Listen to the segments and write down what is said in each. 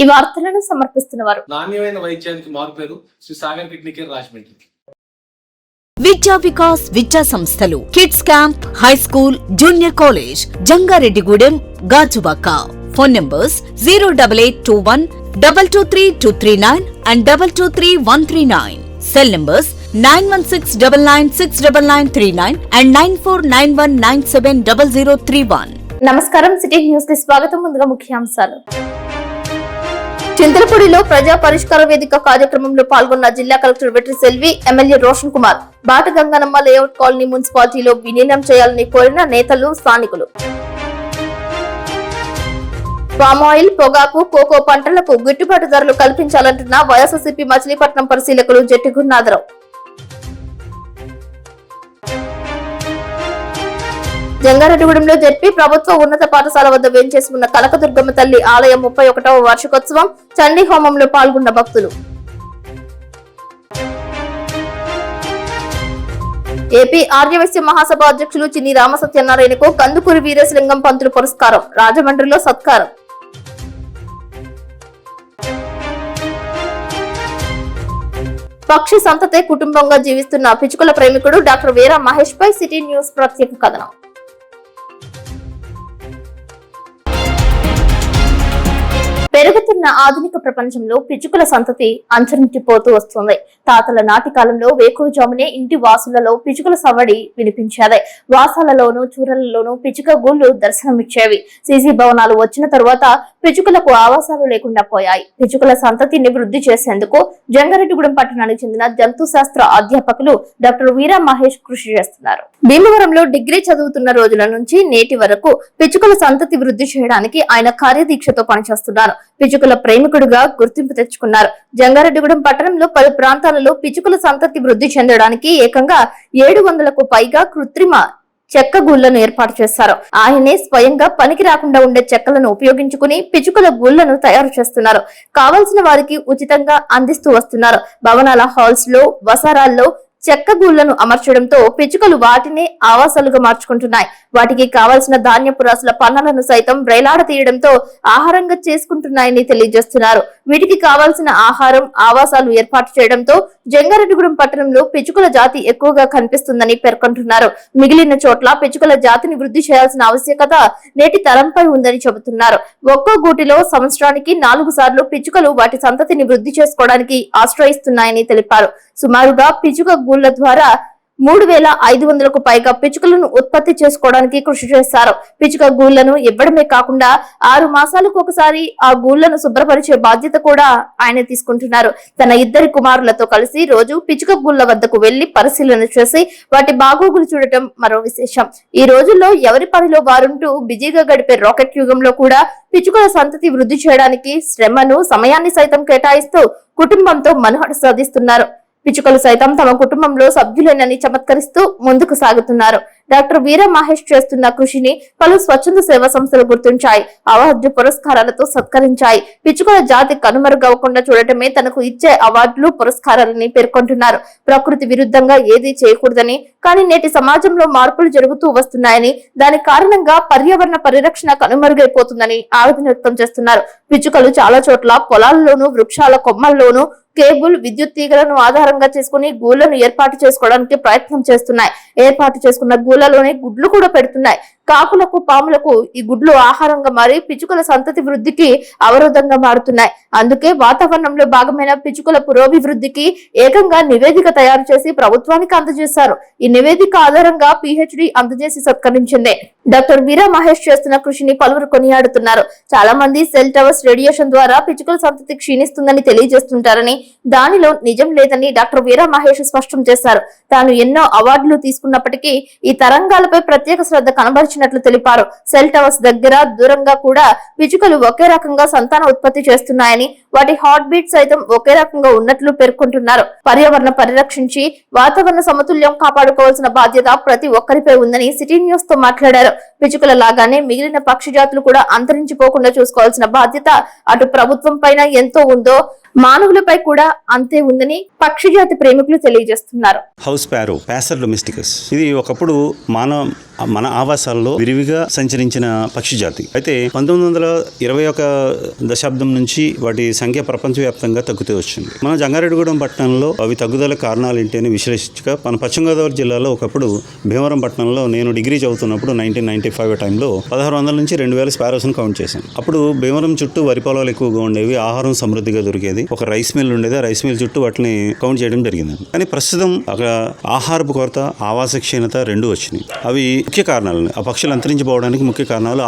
ఈ వార్తలను సమర్పిస్తున్నవారు నాణ్యమైన వైద్యానికి మారుపేరు శ్రీ సాగర్ కిడ్నీ కేర్ రాజమండ్రి. విద్యా వికాస్ విద్యా సంస్థలు kids camp, high school, junior college, Jangareddygudem, Gajuwaka. Phone numbers 08821 223 and 223 cell numbers 9169969939 and 9491970031. నమస్కారం, సిటీ న్యూస్ కి స్వాగతం. ముందుగా ముఖ్యాంశాలు. చింతలపూడిలో ప్రజా పరిష్కార వేదిక కార్యక్రమంలో పాల్గొన్న జిల్లా కలెక్టర్ వెట్రి సెల్వి, ఎమ్మెల్యే రోషన్ కుమార్. బాట గంగనమ్మ లేఅవుట్ కాలనీ మున్సిపాలిటీలో విలీనం చేయాలని కోరిన నేతలు, స్థానికులు. పామాయిల్, పొగాకు, కోకో పంటలకు గిట్టుబాటు ధరలు కల్పించాలంటున్న వైఎస్ఆర్సీపీ మచిలీపట్నం పరిశీలకులు జట్టి గురునాథరావు. జంగారెడ్డిగూడెంలో జెడ్పీ ప్రభుత్వ ఉన్నత పాఠశాల వద్ద వేంచేసి ఉన్న కనకదుర్గమ్మ తల్లి ఆలయం 31వ వార్షికోత్సవం, చండీ హోమంలో పాల్గొన్న భక్తులు. ఏపీ ఆర్యవైశ్య మహాసభ అధ్యక్షులు చిన్ని రామసత్యనారాయణకు కందుకూరి వీరేశలింగం పంతులు పురస్కారం, రాజమండ్రిలో సత్కారం. పక్షి సంతతే కుటుంబంగా జీవిస్తున్న పిచుకల ప్రేమికుడు డాక్టర్ వీరా మహేష్ పై సిటీ న్యూస్ ప్రత్యేక కథనం. పెరుగుతున్న ఆధునిక ప్రపంచంలో పిచుకల సంతతి అంచరించిపోతూ వస్తుంది. తాతల నాటి కాలంలో వేకువజామునే ఇంటి వాసులలో పిచుకల సవడి వినిపించేది. వాసాలలోనూ చూరలలోనూ పిచుక గూళ్లు దర్శనమిచ్చేవి. సీసీ భవనాలు వచ్చిన తరువాత పిచుకలకు ఆవాసాలు లేకుండా పోయాయి. పిచుకల సంతతిని వృద్ధి చేసేందుకు జంగారెడ్డిగూడెం పట్టణానికి చెందిన జంతు శాస్త్ర అధ్యాపకులు డాక్టర్ వీరా మహేష్ కృషి చేస్తున్నారు. భీమవరంలో డిగ్రీ చదువుతున్న రోజుల నుంచి నేటి వరకు పిచుకల సంతతి వృద్ధి చేయడానికి ఆయన కార్యదీక్షతో పనిచేస్తున్నారు. పిచుకల ప్రేమికుడుగా గుర్తింపు తెచ్చుకున్నారు. జంగారెడ్డిగూడెం పట్టణంలో పలు ప్రాంతాలలో పిచుకల సంతతి వృద్ధి చెందడానికి ఏకంగా 700కు పైగా కృత్రిమ చెక్క గూళ్లను ఏర్పాటు చేశారు. ఆయనే స్వయంగా పనికి రాకుండా ఉండే చెక్కలను ఉపయోగించుకుని పిచుకల గూళ్లను తయారు చేస్తున్నారు. కావలసిన వారికి ఉచితంగా అందిస్తూ వస్తున్నారు. భవనాల హాల్స్ లో, వసారాల్లో చెక్క గూళ్లను అమర్చడంతో పిచుకలు వాటినే ఆవాసాలుగా మార్చుకుంటున్నాయి. వాటికి కావలసిన ధాన్యపు రాసుల పన్నలను సైతం వ్రేలాడ తీయడంతో ఆహారంగా చేసుకుంటున్నాయని తెలియజేస్తున్నారు. వీటికి కావాల్సిన ఆహారం, ఆవాసాలు ఏర్పాటు చేయడంతో జంగారెడ్డిగూడెం పట్టణంలో పిచుకల జాతి ఎక్కువగా కనిపిస్తుందని పేర్కొంటున్నారు. మిగిలిన చోట్ల పిచుకల జాతిని వృద్ధి చేయాల్సిన ఆవశ్యకత నేటి తరంపై ఉందని చెబుతున్నారు. ఒక్కో గూటిలో సంవత్సరానికి 4 సార్లు పిచుకలు వాటి సంతతిని వృద్ధి చేసుకోవడానికి ఆశ్రయిస్తున్నాయని తెలిపారు. సుమారుగా పిచుక గూళ్ల ద్వారా 3500కు పైగా పిచుకలను ఉత్పత్తి చేసుకోవడానికి కృషి చేశారు. పిచుక గూళ్లను ఇవ్వడమే కాకుండా 6 మాసాలకు ఒకసారి ఆ గూళ్లను శుభ్రపరిచే బాధ్యత కూడా ఆయన తీసుకుంటున్నారు. తన 2 కుమారులతో కలిసి రోజు పిచుక గూళ్ల వద్దకు వెళ్లి పరిశీలన చేసి వాటి బాగోగులు చూడటం మరో విశేషం. ఈ రోజుల్లో ఎవరి పనిలో వారుంటూ బిజీగా గడిపే రాకెట్ యుగంలో కూడా పిచుకల సంతతి వృద్ధి చేయడానికి శ్రమను, సమయాన్ని సైతం కేటాయిస్తూ కుటుంబంతో మనుగడ సాధిస్తున్నారు. పిచుకలు సైతం తమ కుటుంబంలో సభ్యులేనని చమత్కరిస్తూ ముందుకు సాగుతున్నారు. డాక్టర్ వీరా మహేష్ చేస్తున్న కృషిని పలు స్వచ్ఛంద సేవా సంస్థలు గుర్తించాయి. అవార్డు, పురస్కారాలతో సత్కరించాయి. పిచుకల జాతి కనుమరుగవకుండా చూడటమే తనకు ఇచ్చే అవార్డులు, పురస్కారాలని పేర్కొంటున్నారు. ప్రకృతి విరుద్ధంగా ఏదీ చేయకూడదని, కానీ నేటి సమాజంలో మార్పులు జరుగుతూ వస్తున్నాయని, దాని కారణంగా పర్యావరణ పరిరక్షణ కనుమరుగైపోతుందని ఆవేదన వ్యక్తం చేస్తున్నారు. పిచుకలు చాలా చోట్ల పొలాల్లోనూ, వృక్షాల కొమ్మల్లోనూ కేబుల్, విద్యుత్ తీగలను ఆధారంగా చేసుకుని గూళ్లను ఏర్పాటు చేసుకోవడానికి ప్రయత్నం చేస్తున్నాయి. ఏర్పాటు చేసుకున్న గూళ్లలోనే గుడ్లు కూడా పెడుతున్నాయి. కాకులకు, పాములకు ఈ గుడ్లు ఆహారంగా మారి పిచుకల సంతతి వృద్ధికి అవరోధంగా మారుతున్నాయి. అందుకే వాతావరణంలో భాగమైన పిచుకల పురోభివృద్ధికి ఏకంగా నివేదిక తయారు చేసి ప్రభుత్వానికి అందజేశారు. ఈ నివేదిక ఆధారంగా PhD అందజేసి సత్కరించింది. డాక్టర్ వీరా మహేష్ చేస్తున్న కృషిని పలువురు కొనియాడుతున్నారు. చాలా మంది సెల్ టవర్స్ రేడియేషన్ ద్వారా పిచుకల సంతతి క్షీణిస్తుందని తెలియజేస్తుంటారని, దానిలో నిజం లేదని డాక్టర్ వీరా మహేష్ స్పష్టం చేశారు. తాను ఎన్నో అవార్డులు తీసుకున్నప్పటికీ ఈ తరంగాలపై ప్రత్యేక శ్రద్ధ కనబరిచినట్లు తెలిపారు. సెల్ టవర్స్ దగ్గర, దూరంగా కూడా పిచుకలు ఒకే రకంగా సంతాన ఉత్పత్తి చేస్తున్నాయని, వాటి హార్ట్ బీట్ సైతం ఒకే రకంగా ఉన్నట్లు పేర్కొంటున్నారు. పర్యావరణ పరిరక్షించి వాతావరణ సమతుల్యం కాపాడుకోవాల్సిన బాధ్యత ప్రతి ఒక్కరిపై ఉందని సిటీ న్యూస్ తో మాట్లాడారు. పిచ్చుకల లాగానే మిగిలిన పక్షి జాతులు కూడా అంతరించిపోకుండా చూసుకోవాల్సిన బాధ్యత అటు ప్రభుత్వం పైన ఎంతో ఉందో మానవులపై కూడా అంతే ఉందని పక్షి జాతి ప్రేమికులు తెలియజేస్తున్నారు. హౌస్ స్పారో ప్యాసర్ డొమెస్టికస్ ఇది ఒకప్పుడు మన ఆవాసాల్లో విరివిగా సంచరించిన పక్షి జాతి. అయితే 1921 దశాబ్దం నుంచి వాటి సంఖ్య ప్రపంచవ్యాప్తంగా తగ్గుతూ వచ్చింది. మన జంగారెడ్డిగూడెం పట్టణంలో అవి తగ్గుదల కారణాలు ఏంటి అని విశ్లేషించగా మన పశ్చిమ గోదావరి జిల్లాలో ఒకప్పుడు భీమవరం పట్టణంలో నేను డిగ్రీ చదువుతున్నప్పుడు 1995 టైంలో 1600 నుంచి 2000 స్పారోస్ని కౌంట్ చేశాను. అప్పుడు భీమవరం చుట్టూ వరి పొలాలు ఎక్కువగా ఉండేవి, ఆహారం సమృద్ధిగా దొరికేది, ఒక రైస్ మిల్ ఉండేది. ఆ రైస్ మిల్ చుట్టూ వాటిని కౌంట్ చేయడం జరిగింది. కానీ ప్రస్తుతం అక్కడ ఆహారపు కొరత, ఆవాస క్షీణత రెండు వచ్చినాయి. అవి ముఖ్య కారణాలు. ఆ పక్షులు అంతరించిపోవడానికి ముఖ్య కారణాలు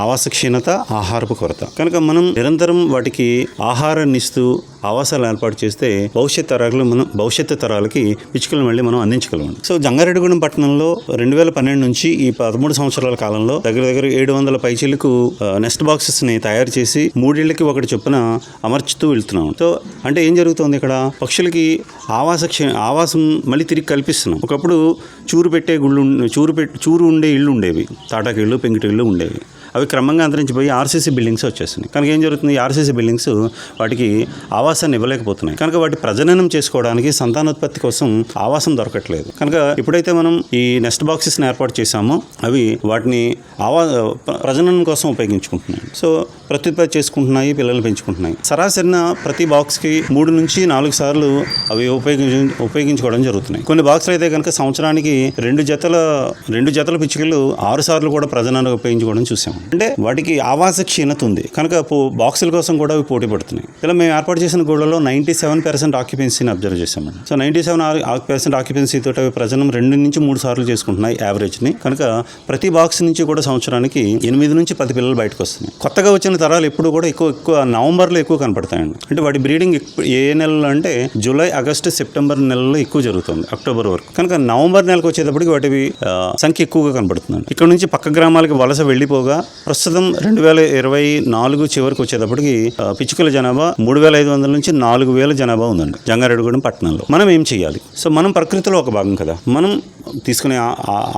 ఆవాస క్షీణత, ఆహారపు కొరత. కనుక మనం నిరంతరం వాటికి ఆహారాన్ని ఇస్తూ ఆవాసాలు ఏర్పాటు చేస్తే భవిష్యత్తు తరాలకి పిచ్చుకలను మళ్ళీ మనం అందించగలం. సో జంగారెడ్డిగూడెం పట్టణంలో 2012 నుంచి ఈ 13 సంవత్సరాల కాలంలో దగ్గర 700 పైచీలకు నెస్ట్ బాక్సెస్ ని తయారు చేసి 3 ఏళ్లకి ఒకటి చొప్పున అమర్చుతూ వెళ్తున్నాం. సో అంటే ఏం జరుగుతుంది ఇక్కడ? పక్షులకి ఆవాసం మళ్ళీ తిరిగి కల్పిస్తున్నాం. ఒకప్పుడు చూరు ఉండే ఇళ్ళు ఉండేవి, తాటాకిళ్ళు, పెంకిటిళ్ళు ఉండేవి. అవి క్రమంగా అంతరించిపోయి ఆర్సీసీ బిల్డింగ్స్ వచ్చేస్తున్నాయి. కనుక ఏం జరుగుతుంది? ఆర్సీసీ బిల్డింగ్స్ వాటికి ఆవాసాన్ని ఇవ్వలేకపోతున్నాయి. కనుక వాటి ప్రజననం చేసుకోవడానికి, సంతానోత్పత్తి కోసం ఆవాసం దొరకట్లేదు. కనుక ఎప్పుడైతే మనం ఈ నెస్ట్ బాక్సెస్ని ఏర్పాటు చేశామో అవి వాటిని ప్రజననం కోసం ఉపయోగించుకుంటున్నాయి. సో ప్రత్యుత్పత్తి చేసుకుంటున్నాయి, పిల్లల్ని పెంచుకుంటున్నాయి. సరాసరిన ప్రతి బాక్స్కి 3 నుంచి 4 సార్లు అవి ఉపయోగించుకోవడం జరుగుతున్నాయి. కొన్ని బాక్సులు అయితే కనుక సంవత్సరానికి 2 జతల పిచ్చుకలు 6 సార్లు కూడా ప్రజననం ఉపయోగించుకోవడం చూసాం. అంటే వాటికి ఆవాస క్షీణత ఉంది. కనుక బాక్సుల కోసం కూడా అవి పోటీ పడుతున్నాయి. ఇలా మేము ఏర్పాటు చేసిన గూడలో 97% ఆక్యుపెన్సీని అబ్జర్వ్ చేసామండి. సో 97% ఆక్యుపెన్సీ తోటి అవి ప్రజనం 2 నుంచి 3 సార్లు చేసుకుంటున్నాయి యావరేజ్ని. కనుక ప్రతి బాక్స్ నుంచి కూడా సంవత్సరానికి 8 నుంచి 10 పిల్లలు బయటకు వస్తున్నాయి. కొత్తగా వచ్చిన తరాలు ఎప్పుడు కూడా ఎక్కువ నవంబర్లో ఎక్కువ కనపడతాయండి. అంటే వాటి బ్రీడింగ్ ఏ నెలలో అంటే జూలై, ఆగస్టు, సెప్టెంబర్ నెలలో ఎక్కువ జరుగుతుంది, అక్టోబర్ వరకు. కనుక నవంబర్ నెలకు వచ్చేటప్పటికి వాటి సంఖ్య ఎక్కువగా కనపడుతుంది. ఇక్కడ నుంచి పక్క గ్రామాలకి వలస వెళ్ళిపోగా ప్రస్తుతం 2024 చివరికి వచ్చేటప్పటికి పిచ్చుకల జనాభా 3500 నుంచి 4000 జనాభా ఉందండి జంగారెడ్డిగూడెం పట్టణంలో. మనం ఏం చేయాలి? సో మనం ప్రకృతిలో ఒక భాగం కదా. మనం తీసుకునే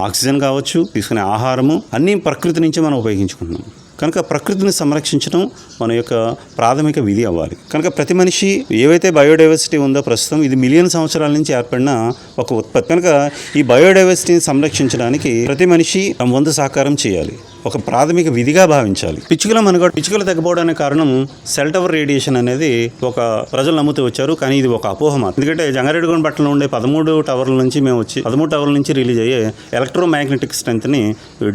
ఆక్సిజన్ కావచ్చు, తీసుకునే ఆహారము అన్నీ ప్రకృతి నుంచి మనం ఉపయోగించుకుంటున్నాం. కనుక ప్రకృతిని సంరక్షించడం మన యొక్క ప్రాథమిక విధి అవ్వాలి. కనుక ప్రతి మనిషి ఏవైతే బయోడైవర్సిటీ ఉందో ప్రస్తుతం ఇది మిలియన్ సంవత్సరాల నుంచి ఏర్పడిన ఒక ఉత్పత్తి. కనుక ఈ బయోడైవర్సిటీని సంరక్షించడానికి ప్రతి మనిషి తమ వంతు సహకారం చేయాలి, ఒక ప్రాథమిక విధిగా భావించాలి. పిచ్చుకలు తగ్గిపోవడానికి కారణం సెల్ టవర్ రేడియేషన్ అనేది ఒక ప్రజలు నమ్ముతూ వచ్చారు. కానీ ఇది ఒక అపోహ మాత్రం. ఎందుకంటే జంగారెడ్డిగూడెం పట్టణంలో ఉండే 13 టవర్ల నుంచి రిలీజ్ అయ్యే ఎలక్ట్రోమాగ్నెటిక్ స్ట్రెంత్ని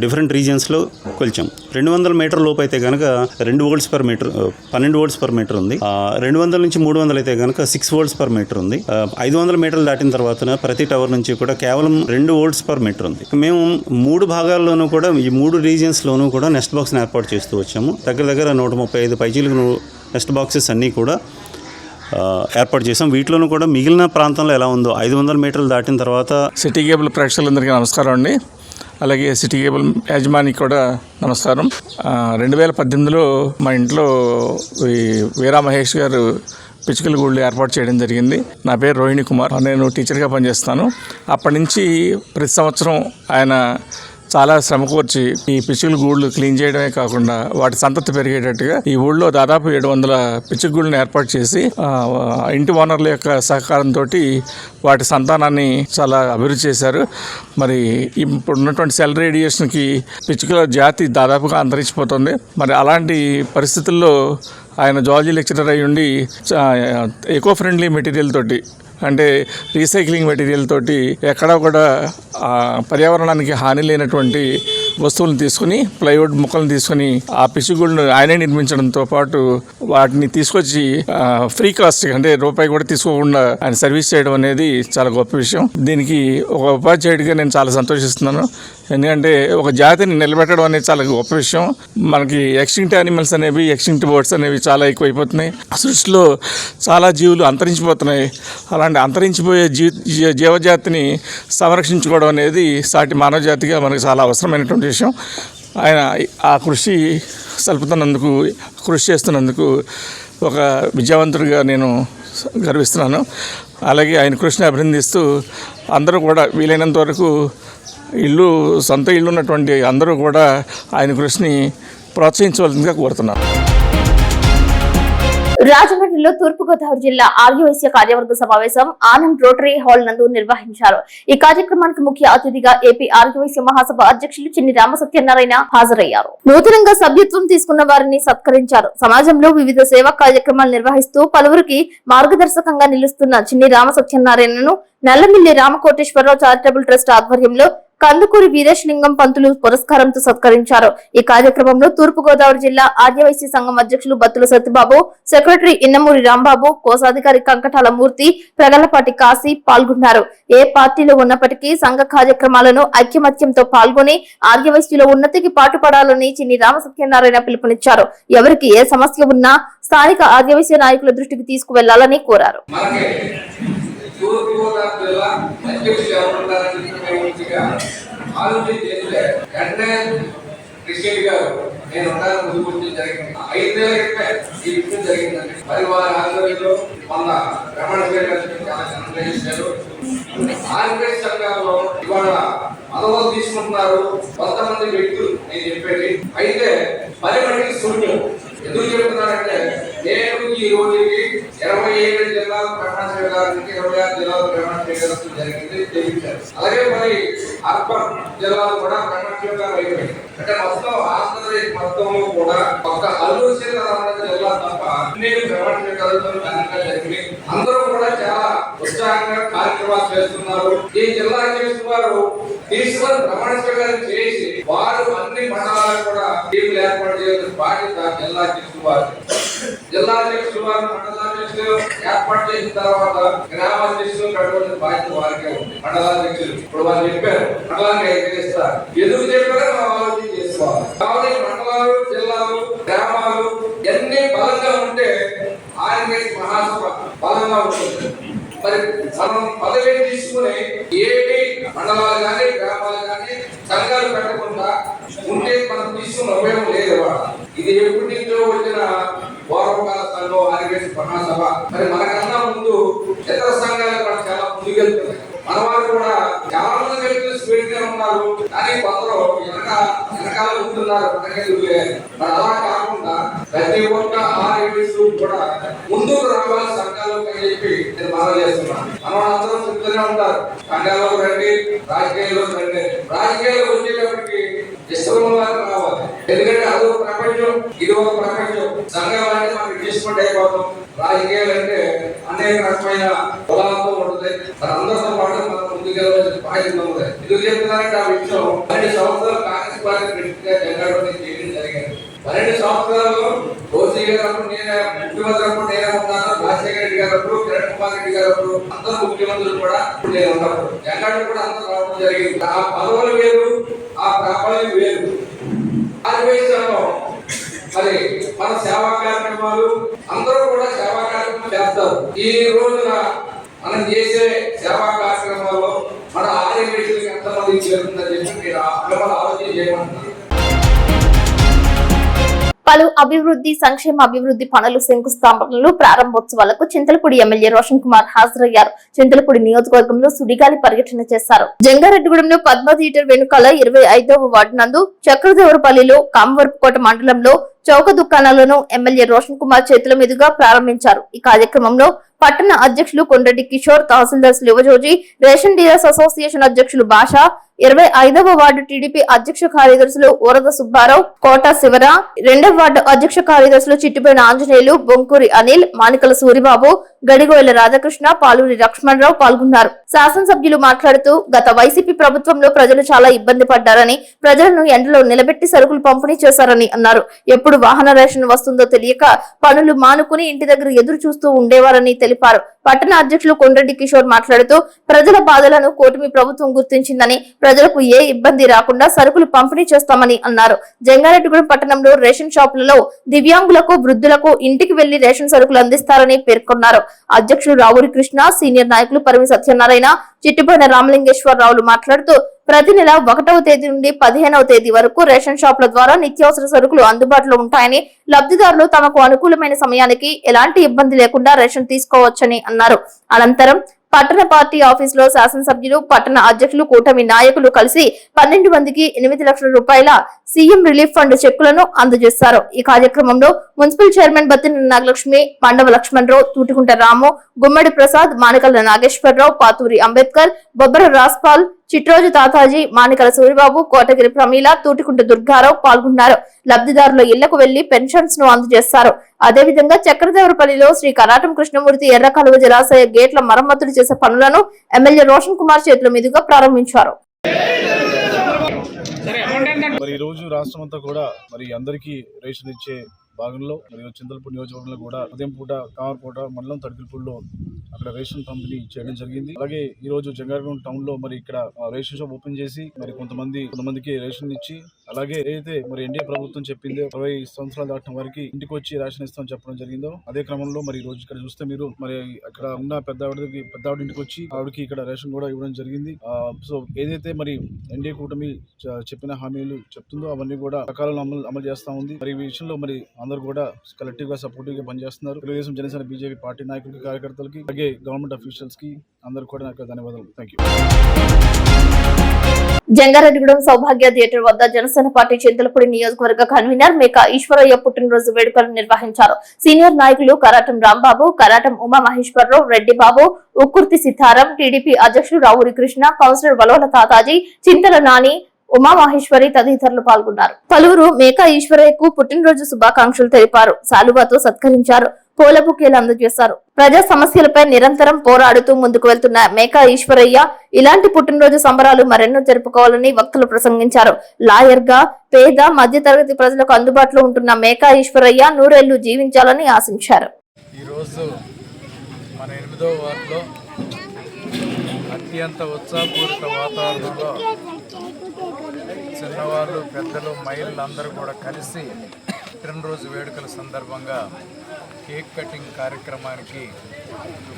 డిఫరెంట్ రీజియన్స్లో కొలిచాం. 200 మీటర్ లోపు అయితే కనుక 2 volts per metre, 12 volts per metre ఉంది. 200 నుంచి 300 అయితే కనుక 6 వోల్ట్స్ పర్ మీటర్ ఉంది. 500 మీటర్లు దాటిన తర్వాత ప్రతి టవర్ నుంచి కూడా కేవలం 2 వోల్ట్స్ పర్ మీటర్ ఉంది. మేము 3 భాగాల్లోనూ కూడా ఈ 3 రీజియన్స్లోనూ కూడా నెస్ట్ బాక్స్ని ఏర్పాటు చేస్తూ వచ్చాము. దగ్గర 135 పైచీలకు నెస్ట్ బాక్సెస్ అన్నీ కూడా ఏర్పాటు చేసాం. వీటిలోనూ కూడా మిగిలిన ప్రాంతంలో ఎలా ఉందో 500 మీటర్లు దాటిన తర్వాత. సిటీ కేబుల్ ప్రేక్షకులందరికీ నమస్కారం అండి. అలాగే సిటీ కేబుల్ యాజమానికి కూడా నమస్కారం. 2018లో మా ఇంట్లో వీరా మహేష్ గారు పిచ్చుకల గూళ్ళు ఏర్పాటు చేయడం జరిగింది. నా పేరు రోహిణి కుమార్, నేను టీచర్గా పనిచేస్తాను. అప్పటి నుంచి ప్రతి సంవత్సరం ఆయన చాలా శ్రమ కోర్చి ఈ పిచ్చుకల గూళ్ళు క్లీన్ చేయడమే కాకుండా వాటి సంతతి పెరిగేటట్టుగా ఈ ఊళ్ళో దాదాపు 700 పిచ్చుక గూళ్ళని ఏర్పాటు చేసి ఇంటి ఓనర్ల యొక్క సహకారంతో వాటి సంతానాన్ని చాలా అభివృద్ధి చేశారు. మరి ఇప్పుడు ఉన్నటువంటి సెల్ రేడియేషన్కి పిచ్చుకల జాతి దాదాపుగా అంతరించిపోతుంది. మరి అలాంటి పరిస్థితుల్లో ఆయన జువాలజీ లెక్చరర్ అయి ఉండి ఎకో ఫ్రెండ్లీ మెటీరియల్ తోటి, అంటే రీసైక్లింగ్ మెటీరియల్ తోటి ఎక్కడా కూడా పర్యావరణానికి హాని లేనటువంటి వస్తువులను తీసుకుని, ప్లైవుడ్ ముక్కలను తీసుకుని ఆ పిచ్చుకలను ఆయనే నిర్మించడంతో పాటు వాటిని తీసుకొచ్చి ఫ్రీ కాస్ట్, అంటే రూపాయి కూడా తీసుకోకుండా ఆయన సర్వీస్ చేయడం అనేది చాలా గొప్ప విషయం. దీనికి ఒక ఉపాధ్యాయుడిగా నేను చాలా సంతోషిస్తున్నాను. ఎందుకంటే ఒక జాతిని నిలబెట్టడం అనేది చాలా గొప్ప విషయం. మనకి ఎక్స్టింక్ట్ యానిమల్స్ అనేవి, ఎక్స్టింక్ట్ బర్డ్స్ అనేవి చాలా ఎక్కువైపోతున్నాయి. సృష్టిలో చాలా జీవులు అంతరించిపోతున్నాయి. అలాంటి అంతరించిపోయే జీవజాతిని సంరక్షించుకోవడం అనేది సాటి మానవ జాతిగా మనకు చాలా అవసరమైనటువంటి విషయం. ఆయన ఆ కృషి చేస్తున్నందుకు ఒక విద్యావంతుడిగా నేను గర్విస్తున్నాను. అలాగే ఆయన కృషిని అభినందిస్తూ అందరూ కూడా వీలైనంత వరకు సొంత ఇల్లు ఉన్నటువంటి అందరూ కూడా ఆయన కృషిని ప్రోత్సహించవలసిందిగా కోరుతున్నారు. రాజమండ్రిలో తూర్పుగోదావరి జిల్లా ఆర్యవైశ్య కార్యవర్గ సమావేశం ఆనంద్ రోటరీ హాల్ నందు నిర్వహించారు. ఈ కార్యక్రమానికి ముఖ్య అతిథిగా ఏపీ ఆర్యవైశ్య మహాసభ అధ్యక్షులు చిన్ని రామసత్యనారాయణ హాజరయ్యారు. నూతనంగా సభ్యత్వం తీసుకున్న వారిని సత్కరించారు. సమాజంలో వివిధ సేవా కార్యక్రమాలు నిర్వహిస్తూ పలువురికి మార్గదర్శకంగా నిలుస్తున్న చిన్ని రామసత్యనారాయణను నల్లమిల్లి రామకోటేశ్వరరావు చారిటబుల్ ట్రస్ట్ ఆధ్వర్యంలో కందుకూరి వీరేశలింగం పంతులు పురస్కారంతో సత్కరించారు. ఈ కార్యక్రమంలో తూర్పుగోదావరి జిల్లా ఆర్యవైశ్య సంఘం అధ్యక్షులు బత్తుల సత్యబాబు, సెక్రటరీ ఇన్నమూరి రాంబాబు, కోశాధికారి కంకటాల మూర్తి, ప్రగలపాటి కాశీ పాల్గొన్నారు. ఏ పార్టీలో ఉన్నప్పటికీ సంఘ కార్యక్రమాలను ఐక్యమత్యంతో పాల్గొని ఆర్యవైశ్యుల ఉన్నతికి పాటుపడాలని చిన్ని రామసత్యనారాయణ పిలుపునిచ్చారు. ఎవరికి ఏ సమస్య ఉన్నా స్థానిక ఆర్యవైశ్య నాయకుల దృష్టికి తీసుకువెళ్లాలని కోరారు. తూర్పుగోదావరి జిల్లా అధ్యక్షులు ఎవరున్నారని ఆలోచన చేస్తే వెంటనే కృష్ణుడి గారు నేను ఉండాలని ముందుకు జరిగింది. 5 నెలల క్రితమే ఈ విషయం జరిగిందండి. మరి వారి ఆధ్వర్యంలో మొన్న రమణ చాలా సంగ్రహించారు. ఆంధ్రప్రదేశ్ సంఘాల్లో ఇవాళ మనలో తీసుకుంటున్నారు కొంతమంది వ్యక్తులు. నేను చెప్పేది అయితే 10 మందికి శూన్యం. ఎందుకు చెప్తున్నారంటే నేను ఈ రోజుకి 27 జిల్లాల ప్రమాణ స్వీకారానికి 26 జిల్లాల ప్రమాణ స్వీకారం జరిగింది తెలిపారు. అలాగే మరి అర్బన్ జిల్లాలు కూడా ప్రమాణ స్వీకారం అయిపోయింది. అంటే మొత్తం ఆంధ్రప్రదేశ్ మొత్తంలో కూడా ఒక అల్లూరు సీతారామరాజు జిల్లా తప్ప అన్ని ప్రమాణ స్వీకారాలతో ఘనంగా జరిగింది. అందరూ కూడా చాలా ఉత్సాహంగా కార్యక్రమాలు చేస్తున్నారు. ఈ జిల్లా అధ్యక్షులు వారు తీసుకొని ప్రమాణ స్వీకారం చేసి వారు అన్ని మండలాలకు కూడా టీంలు ఏర్పాటు చేయాల్సిన బాధ్యత జిల్లా అధ్యక్షులు వారు. జిల్లా అధ్యక్షులు వారు మండలాధ్యక్షులు ఏర్పాటు చేసిన తర్వాత గ్రామాధ్యక్షులు కట్టుకోవాల్సిన బాధ్యత వారికే ఉంది. మండలాధ్యక్షులు ఇప్పుడు వారు చెప్పారు మండలాన్ని ఎక్కిస్తారు. ఎందుకు చెప్పారో మనం ఆలోచన చేసుకోవాలి. కాబట్టి మండలాలు, జిల్లాలు, గ్రామాలు ఎన్ని బలంగా ఉంటే ఆర్యవైశ్య మహాసభ బలంగా ఉంటుంది. మరి మనం పదవి తీసుకుని ఏవి మండలాలు కానీ గ్రామాలు కానీ సంఘాలు పెట్టకుండా ఉంటే మనం తీసుకున్న ఉపయోగం లేదు. ఇది ఎప్పటి నుంచో వచ్చిన పూర్వకాల సంఘం ఆర్యవైశ్య మహాసభ. మరి మనకన్నా ముందు ఇతర సంఘాలు కూడా చాలా ముందుకెళ్తున్నాయి. మన వారు కూడా చాలా మంది వ్యక్తులు స్పీడ్ గా ఉన్నారు, కానీ కొందరు వెనకాల ఉంటున్నారు. మరి అలా కాకుండా ప్రతి ఒక్క ఆర్యవైశ్యులు కూడా ముందుకు రావాలి సంఘాలు అని చెప్పి నేను మనం చేస్తున్నాను. మనం అందరూ చెప్తూనే ఉంటారు సంఘాల్లో రండి, రాజకీయాల్లో రండి. రాజకీయాల్లో వచ్చేటప్పటికి ఇష్టం రావాలి. ఎందుకంటే అదో ప్రపంచం, ఇది ఒక ప్రపంచం. సంఘాలు అంటే మనకి డిస్కౌంట్ అయిపోతాం. రాజకీయాలు అంటే అనేక రకమైన కులాలతో ఉంటుంది. అందరితో పాటు మనం ముందుకెళ్ళవలసిన బాధ్యత ఉంది. ఎందుకు చెప్తున్నారంటే ఆ విషయం 12 సంవత్సరాలు కాంగ్రెస్ పార్టీ గట్టిగా జెండా చేయడం జరిగింది. 12 సంవత్సరాల్లో రోసీ గారు అప్పుడు నేనే ముఖ్యమంత్రి, అప్పుడు నేనే ఉన్నాను. రాజశేఖర రెడ్డి గారు అప్పుడు, కిరణ్ కుమార్ రెడ్డి గారు అప్పుడు అందరూ ముఖ్యమంత్రులు కూడా ఇప్పుడు నేను ఉన్నప్పుడు జెండా కూడా అందరూ రావడం జరిగింది. ఆ పదవులు వేరు, ఆ ప్రాబల్యం వేరు. ఆర్యవైశ్యంలో మరి మన సేవా కార్యక్రమాలు అందరూ కూడా సేవా కార్యక్రమాలు చేస్తారు. ఈ రోజున మనం చేసే సేవా కార్యక్రమాల్లో మన ఆర్యవైశ్యులకు ఎంతమంది చేరుతుందని చెప్పి మీరు ఆలోచన చేయమంటున్నారు. పలు అభివృద్ధి, సంక్షేమ అభివృద్ధి పనులు శంకుస్థాపనలు, ప్రారంభోత్సవాలకు చింతలపూడి ఎమ్మెల్యే రోషన్ కుమార్ హాజరయ్యారు. చింతలపూడి నియోజకవర్గంలో సుడిగాలి పర్యటన చేశారు. జంగారెడ్డిగూడెంలో పద్మ థియేటర్ వెనుకాల 25వ వార్డు నందు, చక్రదేవరపల్లిలో, కామవరపుకోట మండలంలో చౌక దుకాణాలను ఎమ్మెల్యే రోషన్ కుమార్ చేతుల మీదుగా ప్రారంభించారు. ఈ కార్యక్రమంలో పట్టణ అధ్యక్షులు కొండరెడ్డి కిషోర్, తహసీల్దార్ శివజోజి, రేషన్ డీలర్స్ అసోసియేషన్ అధ్యక్షులు భాష, 25వ వార్డు టీడీపీ అధ్యక్ష కార్యదర్శులు వరద సుబ్బారావు, కోట శివర, 2వ వార్డు అధ్యక్ష కార్యదర్శులు చిట్టిపోయిన ఆంజనేయులు, బొంకూరి అనిల్, మానికల సూరిబాబు, గడిగోయల రాధాకృష్ణ, పాలూరి లక్ష్మణరావు పాల్గొన్నారు. శాసనసభ్యులు మాట్లాడుతూ గత వైసీపీ ప్రభుత్వంలో ప్రజలు చాలా ఇబ్బంది పడ్డారని, ప్రజలను ఎండలో నిలబెట్టి సరుకులు పంపిణీ చేశారని అన్నారు. ఎప్పుడు వాహన రేషన్ వస్తుందో తెలియక పనులు మానుకుని ఇంటి దగ్గర ఎదురు చూస్తూ ఉండేవారని తెలిపారు. పట్టణ అధ్యక్షులు కొండరెడ్డి కిషోర్ మాట్లాడుతూ ప్రజల బాధలను కూటమి ప్రభుత్వం గుర్తించిందని, ప్రజలకు ఏ ఇబ్బంది రాకుండా సరుకులు పంపిణీ చేస్తామని అన్నారు. జంగారెడ్డిగూడెం పట్టణంలో రేషన్ షాపులలో దివ్యాంగులకు, వృద్ధులకు ఇంటికి వెళ్లి రేషన్ సరుకులు అందిస్తారని పేర్కొన్నారు. అధ్యక్షులు రావురి కృష్ణ, సీనియర్ నాయకులు పరిమి సత్యనారాయణ, చిట్టిపోయిన రామలింగేశ్వరరావులు మాట్లాడుతూ ప్రతి నెల 1వ తేదీ నుండి 15వ తేదీ వరకు రేషన్ షాపుల ద్వారా నిత్యావసర సరుకులు అందుబాటులో ఉంటాయని, లబ్ధిదారులు తమకు అనుకూలమైన సమయానికి ఎలాంటి ఇబ్బంది లేకుండా రేషన్ తీసుకోవచ్చని అన్నారు. అనంతరం పట్టణ పార్టీ ఆఫీస్ లో శాసనసభ్యులు, పట్టణ అధ్యక్షులు, కూటమి నాయకులు కలిసి 12 మందికి 8 లక్షల రూపాయల సీఎం రిలీఫ్ ఫండ్ చెక్కులను అందజేశారు. ఈ కార్యక్రమంలో మున్సిపల్ చైర్మన్ బత్తిన నాగలక్ష్మి, మండవ లక్ష్మణరావు, తూటికుంట రాము, గుమ్మడి ప్రసాద్, మానికల నాగేశ్వరరావు, పాతూరి అంబేద్కర్, బొబ్బర రాస్పాల్, చిట్రోజు తాతాజీ, మానికల సూరిబాబు, కోటగిరి ప్రమీల, తూటికుంట దుర్గారావు పాల్గొన్నారు. లబ్ధిదారుల ఇళ్లకు వెళ్లి పెన్షన్స్ ను అందజేస్తారు. అదేవిధంగా చక్రదేవరపల్లిలో శ్రీ కరాటం కృష్ణమూర్తి ఎర్ర కాలువ జలాశయ గేట్ల మరమ్మతులు చేసే పనులను ఎమ్మెల్యే రోషన్ కుమార్ చేతుల మీదుగా ప్రారంభించారు. మరి ఈ రోజు రాష్ట్రం అంతా కూడా మరి అందరికీ రేషన్ ఇచ్చే భాగంలో మరియు చింతలపూడి నియోజకవర్గంలో కూడా ఉదయం పూట, కామర్పూట, మండలం తడికిల్పూడిలో అక్కడ రేషన్ పంపిణీ చేయడం జరిగింది. అలాగే ఈ రోజు జంగారగూడెం టౌన్ లో మరి ఇక్కడ రేషన్ షాప్ ఓపెన్ చేసి మరి కొంతమందికి రేషన్ ఇచ్చి, అలాగే ఏదైతే మరి ఎన్డీఏ ప్రభుత్వం చెప్పిందో 20 సంవత్సరాలు దాటిన వారికి ఇంటికి వచ్చి రేషన్ ఇస్తామని చెప్పడం జరిగిందో అదే క్రమంలో మరి ఈ రోజు ఇక్కడ చూస్తే మీరు మరి అక్కడ ఉన్న పెద్దవాడి ఇంటికి వచ్చి ఆవిడకి ఇక్కడ రేషన్ కూడా ఇవ్వడం జరిగింది. సో ఏదైతే మరి ఎన్డీఏ కూటమి చెప్పిన హామీలు చెప్తుందో అవన్నీ కూడా సకాలంలో అమలు చేస్తా ఉంది. మరి ఈ విషయంలో మరి అందరూ కూడా కలెక్టివ్ గా సపోర్టివ్ గా పనిచేస్తున్నారు. తెలుగుదేశం, జనసేన, బీజేపీ పార్టీ నాయకులకి, కార్యకర్తలకి, అలాగే గవర్నమెంట్ అఫీషియల్స్ కి అందరూ కూడా నాకు ధన్యవాదాలు. Thank you. Jangareddygudem Saubhagya theatre వద్ద జనసేన పార్టీ చింతలపూడి నియోజకవర్గ కన్వీనర్ మేకా ఈశ్వరయ్య పుట్టినరోజు వేడుకలు నిర్వహించారు. సీనియర్ నాయకులు కరాటం రాంబాబు, కరాటం ఉమామహేశ్వరరావు, రెడ్డి బాబు, ఉక్కుర్తి సితారం, టీడీపీ అధ్యక్షులు రావురి కృష్ణ, కౌన్సిలర్ వలోల తాతాజీ, చింతల నాని, ఉమామహేశ్వరి తదితరులు పాల్గొన్నారు. పలువురు మేకా ఈశ్వరయ్యకు పుట్టినరోజు శుభాకాంక్షలు తెలిపారు. శాలువాతో సత్కరించారు. పూల బుకేలు అందజేశారు. ప్రజా సమస్యలపై నిరంతరం పోరాడుతూ ముందుకు వెళ్తున్న మేకా ఈశ్వరయ్య ఇలాంటి పుట్టినరోజు సంబరాలు మరెన్నో జరుపుకోవాలని వక్తలు ప్రసంగించారు. లాయర్ గా పేద మధ్య తరగతి ప్రజలకు అందుబాటులో ఉంటున్న మేకా ఈశ్వరయ్య నూరేళ్లు జీవించాలని ఆశించారు. ఈ రోజు మన 8వ వార్డులో అత్యంత ఉత్సాహపూరిత వాతావరణంలో చిన్నవాళ్ళు, పెద్దలు, మహిళలు అందరూ కూడా కలిసి పుట్టినరోజు వేడుకల సందర్భంగా కేక్ కటింగ్ కార్యక్రమానికి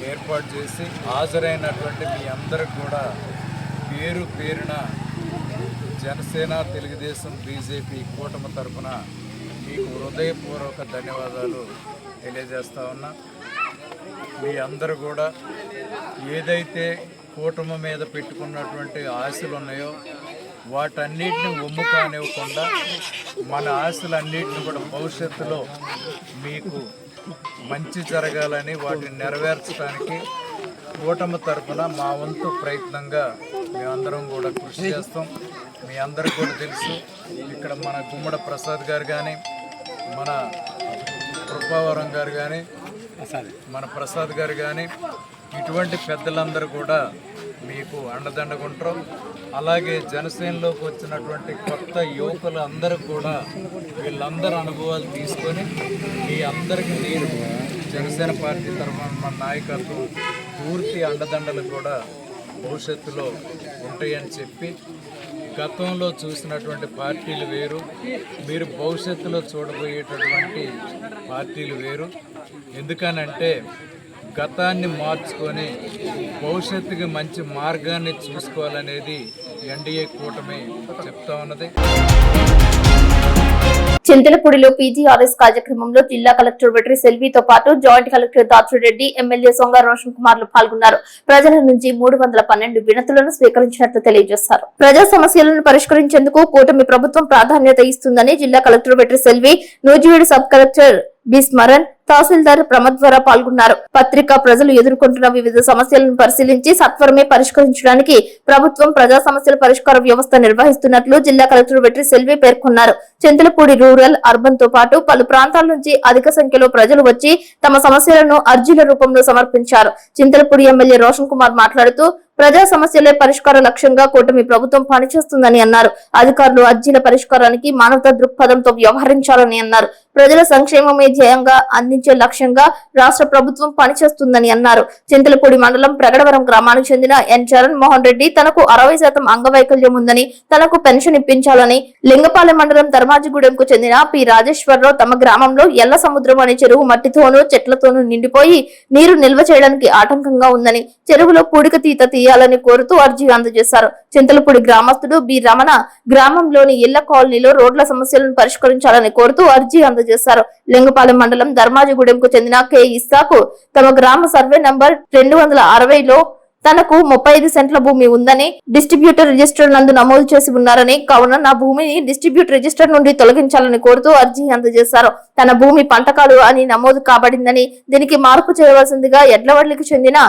ఏర్పాటు చేసి హాజరైనటువంటి మీ అందరికి కూడా పేరు పేరున జనసేన, తెలుగుదేశం, బీజేపీ కూటమి తరఫున మీకు హృదయపూర్వక ధన్యవాదాలు తెలియజేస్తా ఉన్నా. మీ అందరూ కూడా ఏదైతే కూటమి మీద పెట్టుకున్నటువంటి ఆశలు ఉన్నాయో వాటన్నిటిని ఒమ్ము కానివ్వకుండా మన ఆశలన్నిటిని కూడా భవిష్యత్తులో మీకు మంచి జరగాలని వాటిని నెరవేర్చడానికి కూటమి తరఫున మా వంతు ప్రయత్నంగా మేమందరం కూడా కృషి చేస్తాం. మీ అందరికీ కూడా తెలుసు, ఇక్కడ మన గుమ్మడి ప్రసాద్ గారు కానీ, మన కృపావరం గారు కానీ, మన ప్రసాద్ గారు కానీ, ఇటువంటి పెద్దలందరూ కూడా మీకు అండదండగా ఉంటారు. అలాగే జనసేనలోకి వచ్చినటువంటి కొత్త యువకులు అందరూ కూడా వీళ్ళందరూ అనుభవాలు తీసుకొని మీ అందరికీ నేను జనసేన పార్టీ తరఫున మన నాయకత్వం పూర్తి అండదండలు కూడా భవిష్యత్తులో ఉంటాయని చెప్పి, గతంలో చూసినటువంటి పార్టీలు వేరు, మీరు భవిష్యత్తులో చూడబోయేటటువంటి పార్టీలు వేరు. ఎందుకనంటే గతాన్ని మార్చుకొని భవిష్యత్తుకి మంచి మార్గాన్ని చూసుకోవాలనేది ఎన్డీఏ కూటమి చెప్తా ఉన్నది. చింతలపూడిలో పీజీఆర్ఎస్ కార్యక్రమంలో జిల్లా కలెక్టర్ వెట్రి సెల్వితో పాటు జాయింట్ కలెక్టర్ దాత్రిరెడ్డి, ఎమ్మెల్యే సొంగ రోషన్ కుమార్లు పాల్గొన్నారు. ప్రజల నుంచి 312 వినతులను స్వీకరించినట్లు తెలియజేశారు. ప్రజా సమస్యలను పరిష్కరించేందుకు కూటమి ప్రభుత్వం ప్రాధాన్యత ఇస్తుందని జిల్లా collector Vetri Selvi, Nuzvid sub collector B Smaran, tahsildar Pramadvara పాల్గొన్నారు. పత్రిక ప్రజలు ఎదుర్కొంటున్న వివిధ సమస్యలను పరిశీలించి సత్వరమే పరిష్కరించడానికి ప్రభుత్వం ప్రజా సమస్యల పరిష్కార వ్యవస్థ నిర్వహిస్తున్నట్లు జిల్లా కలెక్టర్ వెట్రి సెల్వి పేర్కొన్నారు. చింతలపూడి రూరల్, అర్బన్ తో పాటు పలు ప్రాంతాల నుంచి అధిక సంఖ్యలో ప్రజలు వచ్చి తమ సమస్యలను అర్జీల రూపంలో సమర్పించారు. చింతలపూడి ఎమ్మెల్యే రోషన్ కుమార్ మాట్లాడుతూ ప్రజా సమస్యలే పరిష్కార లక్ష్యంగా కూటమి ప్రభుత్వం పనిచేస్తుందని అన్నారు. అధికారులు అర్జీల పరిష్కారానికి మానవతా దృక్పథంతో వ్యవహరించాలని అన్నారు. ప్రజల సంక్షేమమే ధ్యేయంగా అందించే లక్ష్యంగా రాష్ట్ర ప్రభుత్వం పనిచేస్తుందని అన్నారు. చింతలపూడి మండలం ప్రగడవరం గ్రామానికి చెందిన ఎన్ చరణ్ మోహన్ రెడ్డి తనకు 60% అంగవైకల్యం ఉందని, తనకు పెన్షన్ ఇప్పించాలని, లింగపాలెం మండలం ధర్మాజిగూడెంకు చెందిన పి రాజేశ్వరరావు తమ గ్రామంలో ఎల్ల సముద్రం అనే చెరువు మట్టితోనూ చెట్లతోనూ నిండిపోయి నీరు నిల్వ చేయడానికి ఆటంకంగా ఉందని, చెరువులో పూడిక తీత తీయాలని కోరుతూ అర్జీ అందజేశారు. చింతలపూడి గ్రామస్తుడు బి రమణ గ్రామంలోని ఇళ్ల కాలనీలో రోడ్ల సమస్యలను పరిష్కరించాలని కోరుతూ అర్జీ అందజేశారు. లింగపాలెం మండలం ధర్మాజిగూడెంకు చెందిన కె ఇస్సాకు తమ గ్రామ సర్వే నంబర్ 260లో తనకు 35 సెంట్ల భూమి ఉందని డిస్ట్రిబ్యూటర్ రిజిస్టర్ నందు నమోదు చేసి ఉన్నారని, కావున నా భూమిని డిస్ట్రిబ్యూటర్ రిజిస్టర్ నుండి తొలగించాలని కోరుతూ అర్జీ అందజేశారు. తన భూమి పంటకాలు అని నమోదు కాబడిందని, దీనికి మార్పు చేయవలసిందిగా ఎడ్లవడ్లికి చెందిన